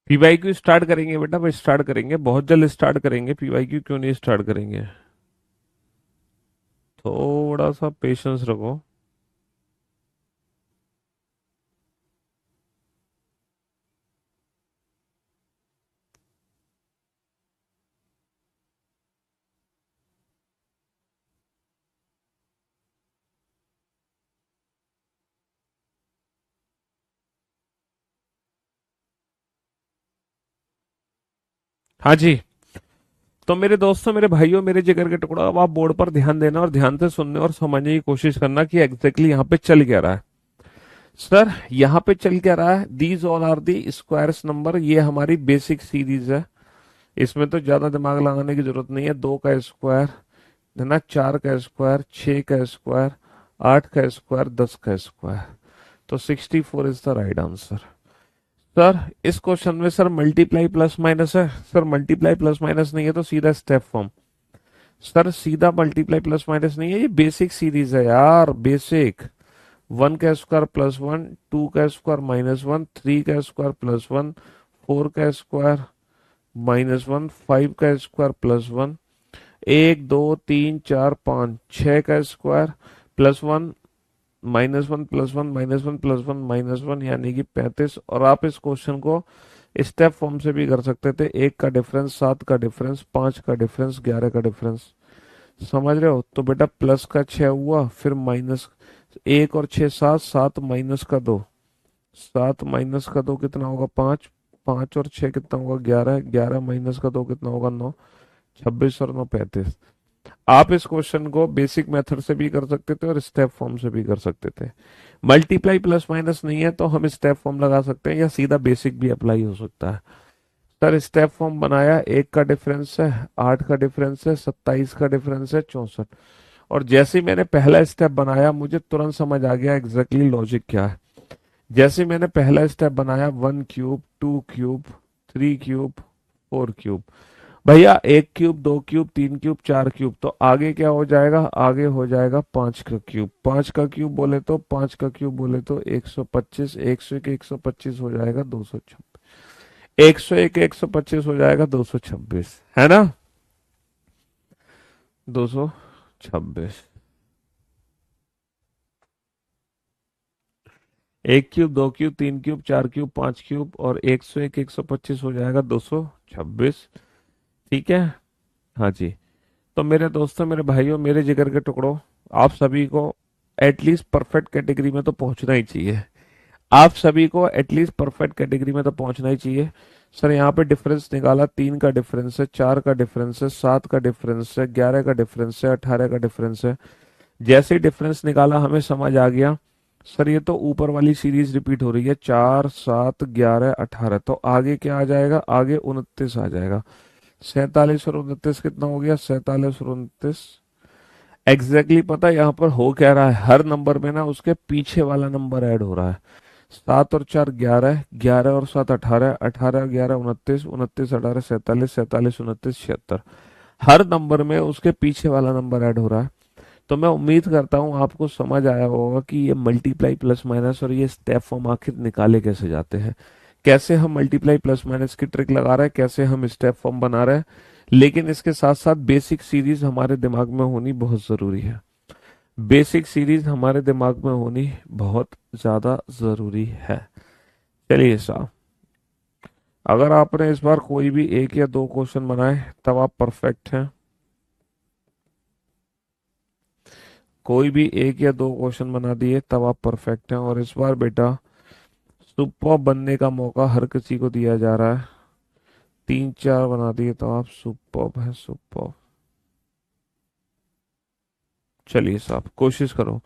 पीवाईक्यू स्टार्ट करेंगे बेटा, भाई स्टार्ट करेंगे, बहुत जल्द स्टार्ट करेंगे। पीवाईक्यू क्यों नहीं स्टार्ट करेंगे? थोड़ा सा पेशेंस रखो। हाँ जी। तो मेरे दोस्तों, मेरे भाइयों, मेरे जिगर के टुकड़ों, अब आप बोर्ड पर ध्यान देना और ध्यान से सुनने और समझने की कोशिश करना कि एग्जैक्टली यहाँ पे चल क्या रहा है। सर, यहाँ पे चल क्या रहा है? These all are the squares number, ये हमारी बेसिक सीरीज है। इसमें तो ज्यादा दिमाग लगाने की जरूरत नहीं है। 2 का स्क्वायर है ना, 4 का स्क्वायर, 6 का स्क्वायर, 8 का स्क्वायर, 10 का स्क्वायर। तो 64 is the right answer. Sir, इस क्वेश्चन में सर मल्टीप्लाई प्लस माइनस है। सर, मल्टीप्लाई प्लस माइनस नहीं है तो सीधा स्टेप फॉर्म। सर, सीधा मल्टीप्लाई प्लस माइनस नहीं है, ये बेसिक सीरीज है यार, बेसिक। 1 का स्क्वायर प्लस 1, 2 का स्क्वायर -1, 3 का स्क्वायर प्लस 1, 4 का स्क्वायर -1, 5 का स्क्वायर प्लस 1, 1 2 3 4 5 6 का स्क्वायर +1, -1 +1 -1 +1 -1, यानी कि 35। और आप इस क्वेश्चन को स्टेप फॉर्म से भी कर सकते थे। 1 का डिफरेंस, 7 का डिफरेंस, 5 का डिफरेंस, 11 का डिफरेंस। समझ रहे हो? तो बेटा प्लस का 6 हुआ, फिर माइनस 1 और 6 7, 7 माइनस का 2, 7 माइनस का 2 कितना होगा? 5, 5 और 6 कितना होगा? 11, 11 माइनस का 2 कितना होगा? 9, 26 और 9 35। आप इस क्वेश्चन को बेसिक मेथड से भी कर सकते थे और स्टेप फॉर्म से भी कर सकते थे। मल्टीप्लाई प्लस माइनस नहीं है तो हम स्टेप फॉर्म लगा सकते हैं या सीधा बेसिक भी अप्लाई हो सकता है। सर, स्टेप फॉर्म बनाया, 1 का डिफरेंस है, 8 का डिफरेंस है, 27 का डिफरेंस है, 64। और जैसे ही मैंने पहला स्टेप बनाया मुझे तुरंत समझ आ गया एग्जैक्टली लॉजिक क्या है। जैसे मैंने पहला स्टेप बनाया, 1 क्यूब, 2 क्यूब, 3 क्यूब, 4 क्यूब। भैया 1 क्यूब, 2 क्यूब, 3 क्यूब, 4 क्यूब, तो आगे क्या हो जाएगा? आगे हो जाएगा 5 का क्यूब। 5 का क्यूब बोले तो 5 का क्यूब बोले तो 125, 101 125 हो जाएगा 226, 101 125 हो जाएगा 226, है ना? 226। 1 cube, 2 cube, 3 cube, 4 cube, 5 cube और 101 125 हो जाएगा 226। ठीक है? हाँ जी। तो मेरे दोस्तों, मेरे भाइयों, मेरे जिगर के टुकड़ों, आप सभी को एटलीस्ट परफेक्ट कैटेगरी में तो पहुंचना ही चाहिए। आप सभी को एटलीस्ट परफेक्ट कैटेगरी में तो पहुंचना ही चाहिए। सर, यहाँ पे डिफरेंस निकाला, 3 का डिफरेंस है, 4 का डिफरेंस है, 7 का डिफरेंस है, 11 का डिफरेंस है, 18 का डिफरेंस है। जैसे ही डिफरेंस निकाला हमें समझ आ गया सर ये तो ऊपर वाली सीरीज रिपीट हो रही है, 4 7 11 18, तो आगे क्या आ जाएगा, आगे 29 आ जाएगा। 47 और 29 कितना हो गया, 47 और 29। एग्जैक्टली पता है यहाँ पर हो क्या रहा है, हर नंबर में ना उसके पीछे वाला नंबर ऐड हो रहा है। 7 और 4 11, 11 और 7 18, 18 11 29, 29 18 47, 47 29 76। हर नंबर में उसके पीछे वाला नंबर ऐड हो रहा है। तो मैं उम्मीद करता हूँ आपको समझ आया होगा कि ये मल्टीप्लाई प्लस माइनस और ये स्टेप फॉर्म आखिर निकाले कैसे जाते हैं, कैसे हम मल्टीप्लाई प्लस माइनस की ट्रिक लगा रहे हैं, कैसे हम स्टेप फॉर्म बना रहे हैं। लेकिन इसके साथ साथ बेसिक सीरीज हमारे दिमाग में होनी बहुत जरूरी है। बेसिक सीरीज हमारे दिमाग में होनी बहुत ज्यादा जरूरी है। चलिए साहब, अगर आपने इस बार कोई भी एक या दो क्वेश्चन बनाए तब आप परफेक्ट हैं। कोई भी एक या दो क्वेश्चन बना दिए तब आप परफेक्ट हैं। और इस बार बेटा सुपर बनने का मौका हर किसी को दिया जा रहा है। 3 4 बना दिए तो आप सुपर है, सुपर। चलिए साहब कोशिश करो।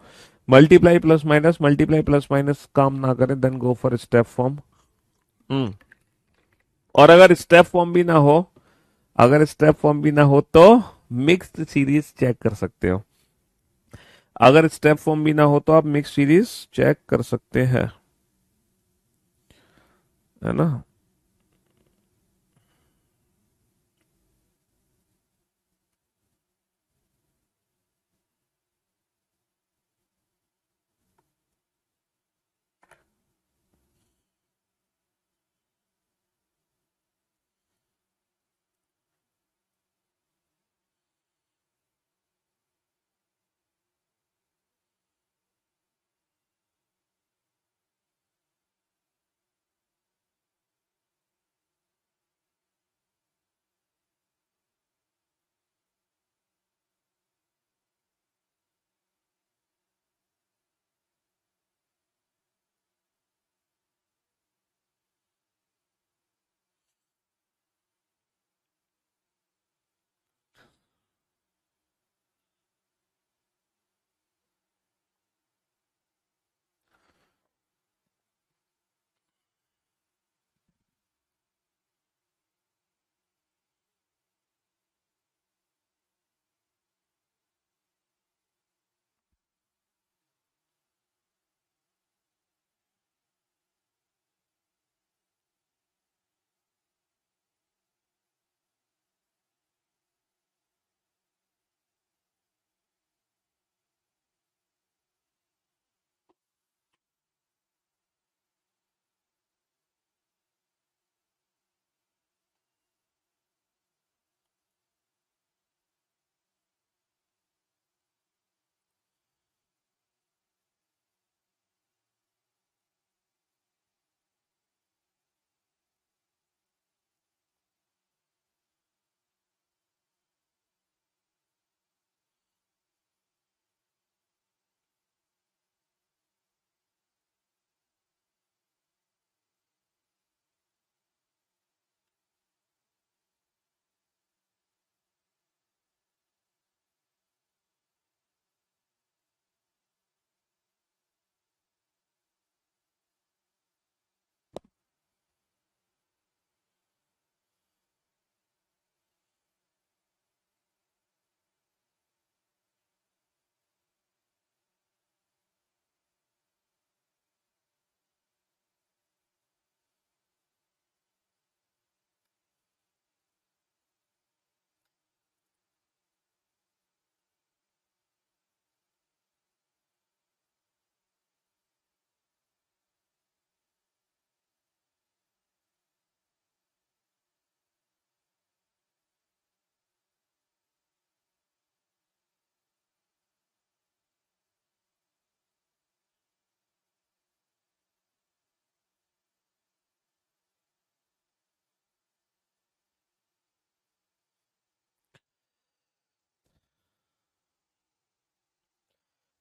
मल्टीप्लाई प्लस माइनस काम ना करें, then go for step form. Hmm. और अगर स्टेप फॉर्म भी ना हो, अगर स्टेप फॉर्म भी ना हो तो मिक्स्ड सीरीज चेक कर सकते हो। अगर स्टेप फॉर्म भी ना हो तो आप मिक्स सीरीज चेक कर सकते हैं, है ना।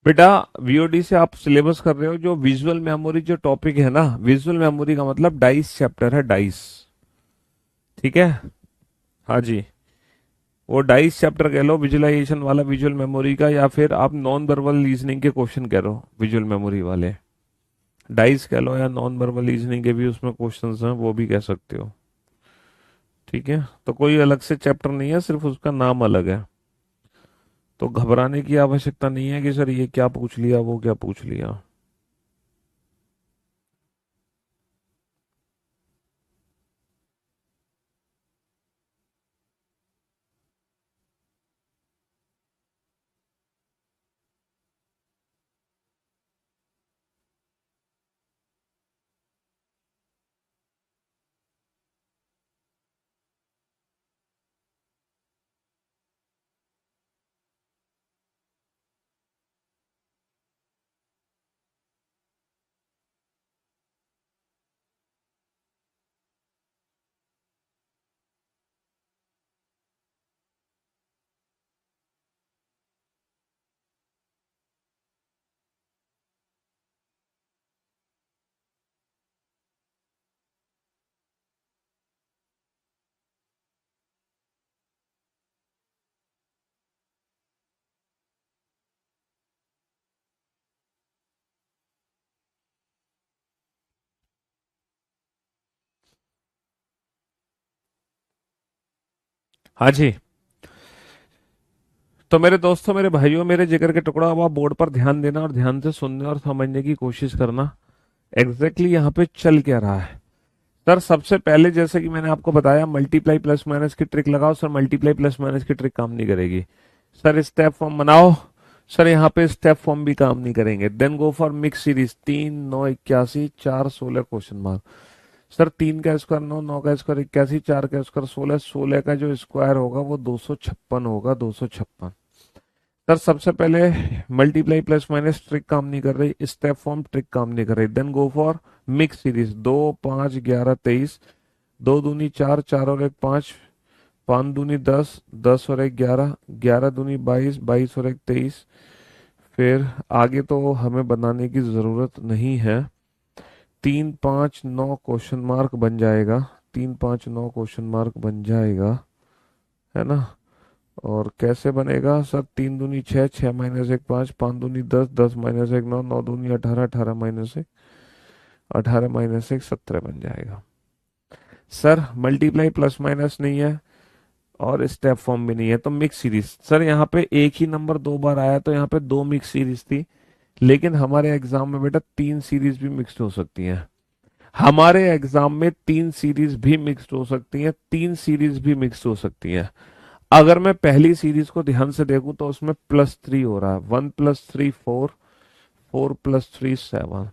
बेटा वीओडी से आप सिलेबस कर रहे हो, जो विजुअल मेमोरी जो टॉपिक है ना, विजुअल मेमोरी का मतलब डाइस चैप्टर है, डाइस। ठीक है। हाँ जी। वो डाइस चैप्टर कह लो विजुअलाइजेशन वाला, विजुअल मेमोरी का, या फिर आप नॉन वर्बल रीजनिंग के क्वेश्चन कह लो विजुअल मेमोरी वाले। डाइस कह लो या नॉन वर्बल रीजनिंग के भी उसमें क्वेश्चंस हैं, वो भी कह सकते हो। ठीक है, तो कोई अलग से चैप्टर नहीं है, सिर्फ उसका नाम अलग है। तो घबराने की आवश्यकता नहीं है कि सर ये क्या पूछ लिया, वो क्या पूछ लिया। हाँ जी। तो मेरे दोस्तों, मेरे भाइयों, मेरे जिगर के टुकड़ा, अब आप बोर्ड पर ध्यान देना और ध्यान से सुनने और समझने की कोशिश करना एग्जैक्टली यहाँ पे चल क्या रहा है। सर सबसे पहले जैसे कि मैंने आपको बताया, मल्टीप्लाई प्लस माइनस की ट्रिक लगाओ। सर मल्टीप्लाई प्लस माइनस की ट्रिक काम नहीं करेगी। सर स्टेप फॉर्म बनाओ। सर यहाँ पे स्टेप फॉर्म भी काम नहीं करेंगे। Then go for mix series. 3 9 81 4 16 question mark. Sir 3 का स्क्वायर 9, 9 का स्क्वायर 81, 4 का स्क्वायर 16, 16 का जो स्क्वायर होगा वो 256 होगा, 256। सर सबसे पहले मल्टीप्लाई प्लस माइनस ट्रिक काम नहीं कर रही, स्टेप फॉर्म ट्रिक काम नहीं कर रही। Then go for mix series. 2 5 11 23, 2 दूनी 4, 4 और 1 5, 5 दूनी 10, 10 और 1 11, 11 दूनी 22, 22 और 1 23। फिर आगे तो हमें बनाने की जरूरत नहीं है। 3 5 9 क्वेश्चन मार्क बन जाएगा। 3 5 9 क्वेश्चन मार्क बन जाएगा, है ना। और कैसे बनेगा सर? 3 दूनी 6, 6 - 1 5, 5 दूनी 10, 10 - 1 9, 9 दूनी 18, 18 - 1 17 बन जाएगा। सर मल्टीप्लाई प्लस माइनस नहीं है और स्टेप फॉर्म भी नहीं है, तो मिक्स सीरीज। सर यहाँ पे एक ही नंबर 2 बार आया, तो यहाँ पे 2 मिक्स सीरीज थी। लेकिन हमारे एग्जाम में बेटा 3 सीरीज भी मिक्स्ड हो सकती हैं। हमारे एग्जाम में 3 सीरीज भी मिक्स्ड हो सकती हैं, 3 सीरीज भी मिक्स्ड हो सकती हैं। अगर मैं पहली सीरीज को ध्यान से देखूं तो उसमें +3 हो रहा है। 1 + 3 4, 4 + 3 7।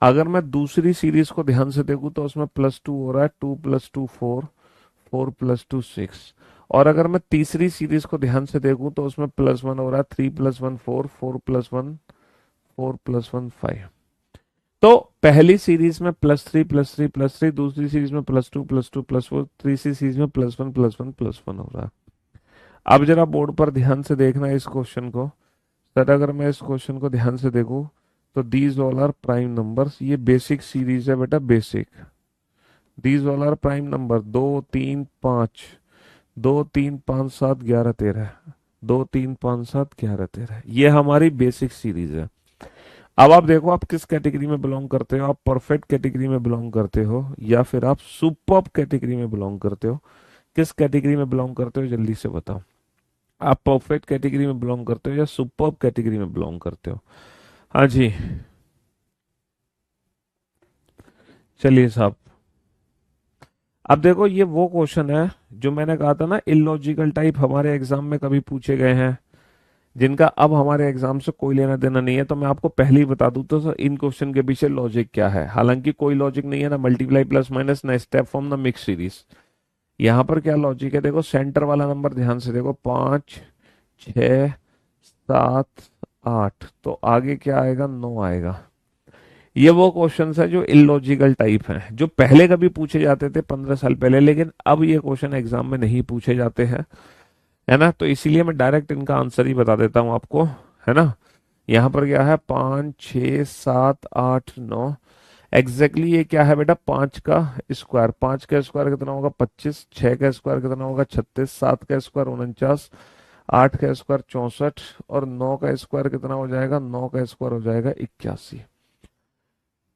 अगर मैं दूसरी सीरीज को ध्यान से देखूं तो उसमें +2 हो रहा है। 2 + 2 4, 4 + 2 6। और अगर मैं तीसरी सीरीज को ध्यान से देखूं तो उसमें +1 हो रहा है। 3 + 1 4, 4 + 1 4 + 1 5। तो पहली सीरीज में +3 +3 +3, दूसरी सीरीज में +2 +2 +4, तीसरी सीरीज में +1 +1 +1 हो रहा है। अब जरा बोर्ड पर ध्यान से देखना इस क्वेश्चन को। सर अगर मैं इस क्वेश्चन को ध्यान से देखूं तो these all are prime numbers, ये बेसिक सीरीज है बेटा, basic. These all are prime number. 2 3 5, 2 3 5 7 11 13, 2 3 5 7 11 13, ये हमारी बेसिक सीरीज है। अब आप देखो आप किस कैटेगरी में बिलोंग करते हो। आप परफेक्ट कैटेगरी में बिलोंग करते हो या फिर आप सुपर्ब कैटेगरी में बिलोंग करते हो? किस कैटेगरी में बिलोंग करते हो जल्दी से बताओ। आप परफेक्ट कैटेगरी में बिलोंग करते हो या सुपर्ब कैटेगरी में बिलोंग करते हो? हाँ जी, चलिए साहब। अब देखो ये वो क्वेश्चन है जो मैंने कहा था ना, इलॉजिकल टाइप हमारे एग्जाम में कभी पूछे गए हैं, जिनका अब हमारे एग्जाम से कोई लेना देना नहीं है। तो मैं आपको पहले ही बता दूं तो सर इन क्वेश्चन के पीछे लॉजिक क्या है। हालांकि कोई लॉजिक नहीं है, ना मल्टीप्लाई प्लस माइनस, ना स्टेप फॉर्म, ना मिक्स सीरीज। यहाँ पर क्या लॉजिक है देखो, सेंटर वाला नंबर ध्यान से देखो, 5 6 7 8, तो आगे क्या आएगा? 9 आएगा। ये वो क्वेश्चंस है जो इलॉजिकल टाइप हैं, जो पहले कभी पूछे जाते थे 15 साल पहले, लेकिन अब ये क्वेश्चन एग्जाम में नहीं पूछे जाते हैं, है ना। तो इसीलिए मैं डायरेक्ट इनका आंसर ही बता देता हूँ आपको, है ना। यहाँ पर क्या है? 5 6 7 8 9। एग्जैक्टली ये क्या है बेटा? 5 का स्क्वायर। 5 का स्क्वायर कितना होगा? 25। 6 का स्क्वायर कितना होगा? 36। 7 का स्क्वायर 49। 8 का स्क्वायर 64। और 9 का स्क्वायर कितना हो जाएगा? 9 का स्क्वायर हो जाएगा 81।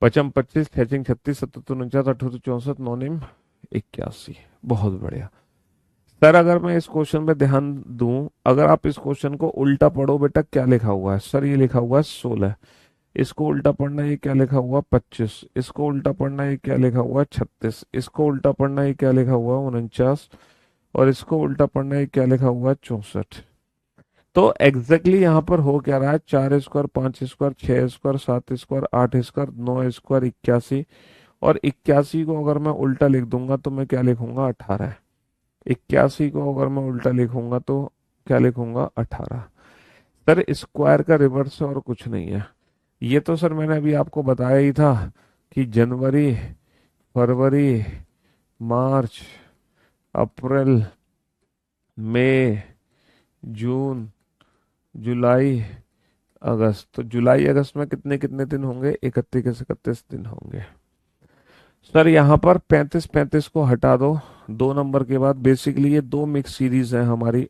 पचम 25, छचिंग 36, 77 49, 78 64, नौनिम 81। बहुत बढ़िया सर। अगर मैं इस क्वेश्चन पे ध्यान दूं, अगर आप इस क्वेश्चन को उल्टा पढ़ो बेटा, क्या लिखा हुआ है सर? ये लिखा हुआ है 16। इसको उल्टा पढ़ना, ये क्या लिखा हुआ 25। इसको उल्टा पढ़ना, ये क्या लिखा हुआ 36। इसको उल्टा पढ़ना, ये क्या लिखा हुआ 49। और इसको उल्टा पढ़ना, ये क्या लिखा हुआ 64। तो एग्जैक्टली यहाँ पर हो क्या रहा है? 4 square, 5 square, 6 square, 7 square, 8 square, 9 square, 81। और 81 को अगर मैं उल्टा लिख दूंगा तो मैं क्या लिखूंगा? 18। 81 को अगर मैं उल्टा लिखूंगा तो क्या लिखूंगा? 18। सर स्क्वायर का रिवर्स और कुछ नहीं है। ये तो सर मैंने अभी आपको बताया ही था कि जनवरी, फरवरी, मार्च, अप्रैल, मई, जून, जुलाई, अगस्त। तो जुलाई अगस्त में कितने कितने दिन होंगे? 31 दिन होंगे। सर यहाँ पर 35 को हटा दो 2 नंबर के बाद। बेसिकली ये दो मिक्स सीरीज है हमारी।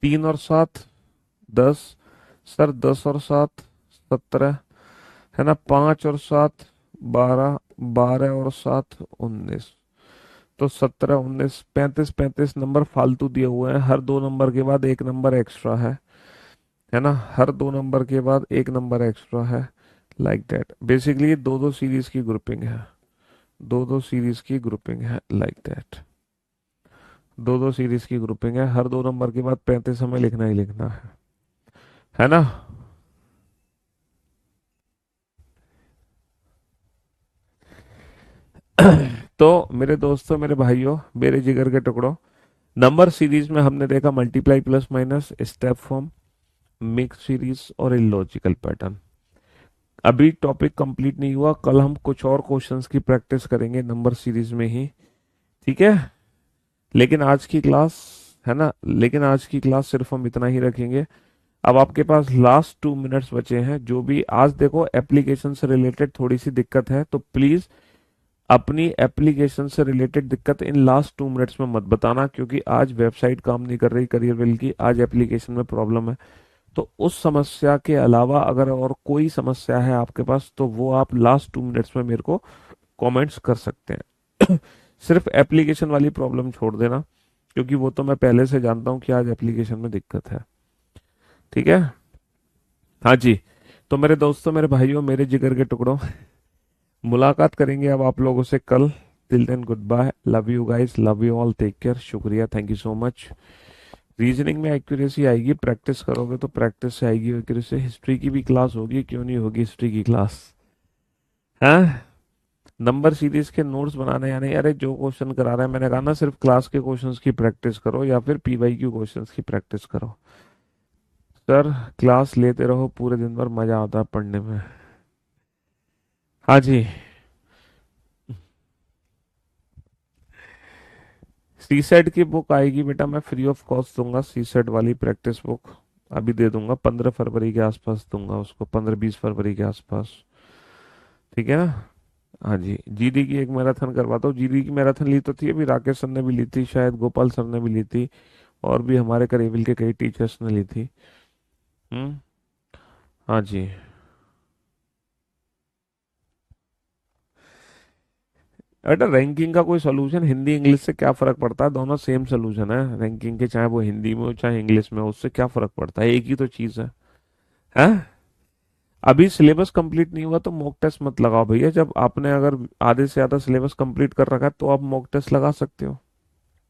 3 और 7 10। सर 10 और 7 17 है ना। 5 और 7 12। 12 और 7 19। तो 17 19 35 नंबर फालतू दिए हुए हैं। हर 2 नंबर के बाद एक नंबर एक्स्ट्रा है ना। हर 2 नंबर के बाद एक नंबर एक्स्ट्रा है। Like that. बेसिकली दो दो सीरीज की ग्रुपिंग है। दो दो सीरीज की ग्रुपिंग है लाइक दैट। दो दो सीरीज की ग्रुपिंग है। हर 2 नंबर के बाद 35 हमें लिखना ही लिखना है ना। तो मेरे दोस्तों, मेरे भाइयों, मेरे जिगर के टुकड़ों, नंबर सीरीज में हमने देखा multiply, plus minus, step form, mix series और इलॉजिकल पैटर्न। अभी टॉपिक कंप्लीट नहीं हुआ। कल हम कुछ और क्वेश्चंस की प्रैक्टिस करेंगे नंबर सीरीज में ही, ठीक है। लेकिन आज की क्लास, है ना, लेकिन आज की क्लास सिर्फ हम इतना ही रखेंगे। अब आपके पास लास्ट 2 मिनट्स बचे हैं। जो भी आज देखो एप्लीकेशन से रिलेटेड थोड़ी सी दिक्कत है, तो प्लीज अपनी एप्लीकेशन से रिलेटेड दिक्कत इन लास्ट 2 मिनट्स में मत बताना, क्योंकि आज वेबसाइट काम नहीं कर रही करियर विल की। आज एप्लीकेशन में प्रॉब्लम है। तो उस समस्या के अलावा अगर और कोई समस्या है आपके पास, तो वो आप लास्ट 2 मिनट्स में मेरे को कमेंट्स कर सकते हैं। सिर्फ एप्लीकेशन वाली प्रॉब्लम छोड़ देना, क्योंकि वो तो मैं पहले से जानता हूँ कि आज एप्लीकेशन में दिक्कत है, ठीक है। हाँ जी। तो मेरे दोस्तों, मेरे भाइयों, मेरे जिगर के टुकड़ों, मुलाकात करेंगे अब आप लोगों से कल। Till then goodbye. Love you guys, love you all, take care. शुक्रिया, thank you so much. Reasoning में एक्यूरेसी आएगी, प्रैक्टिस करोगे तो प्रैक्टिस से आएगी एक्यूरेसी। हिस्ट्री की भी क्लास होगी, क्यों नहीं होगी हिस्ट्री की क्लास, हाँ। नंबर सीरीज के नोट्स बनाने या नहीं, अरे जो क्वेश्चन करा रहे हैं, मैंने कहा ना सिर्फ क्लास के क्वेश्चंस की प्रैक्टिस करो या फिर पीवाईक्यू क्वेश्चंस की प्रैक्टिस करो। सर क्लास लेते रहो पूरे दिन भर, मजा आता है पढ़ने में। हाँ जी। सी सेट की बुक आएगी बेटा, मैं फ्री ऑफ कॉस्ट दूंगा। सी सेट वाली प्रैक्टिस बुक अभी दे दूंगा। 15 फरवरी के आसपास दूंगा उसको, 15-20 फरवरी के आसपास, ठीक है ना। हाँ जी। जीडी की एक मैराथन करवाता हूँ। जीडी की मैराथन ली तो थी अभी, राकेश सर ने भी ली थी, शायद गोपाल सर ने भी ली थी, और भी हमारे करीबिल के कई टीचर्स ने ली थी। हम्म। हाँ जी। बेटा रैंकिंग का कोई सोल्यूशन, हिंदी इंग्लिश से क्या फर्क पड़ता है? दोनों सेम सोल्यूशन है रैंकिंग के, चाहे वो हिंदी में हो चाहे इंग्लिश में हो, उससे क्या फर्क पड़ता है? एक ही तो चीज है, हैं? अभी सिलेबस कंप्लीट नहीं हुआ तो मॉक टेस्ट मत लगाओ भैया। जब आपने अगर आधे से ज्यादा सिलेबस कंप्लीट कर रखा है तो आप मॉक टेस्ट लगा सकते हो।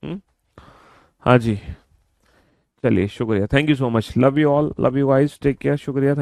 हम्म। हाँ जी। चलिए शुक्रिया, thank you so much. Love you all, love you guys, take care, शुक्रिया, थैंक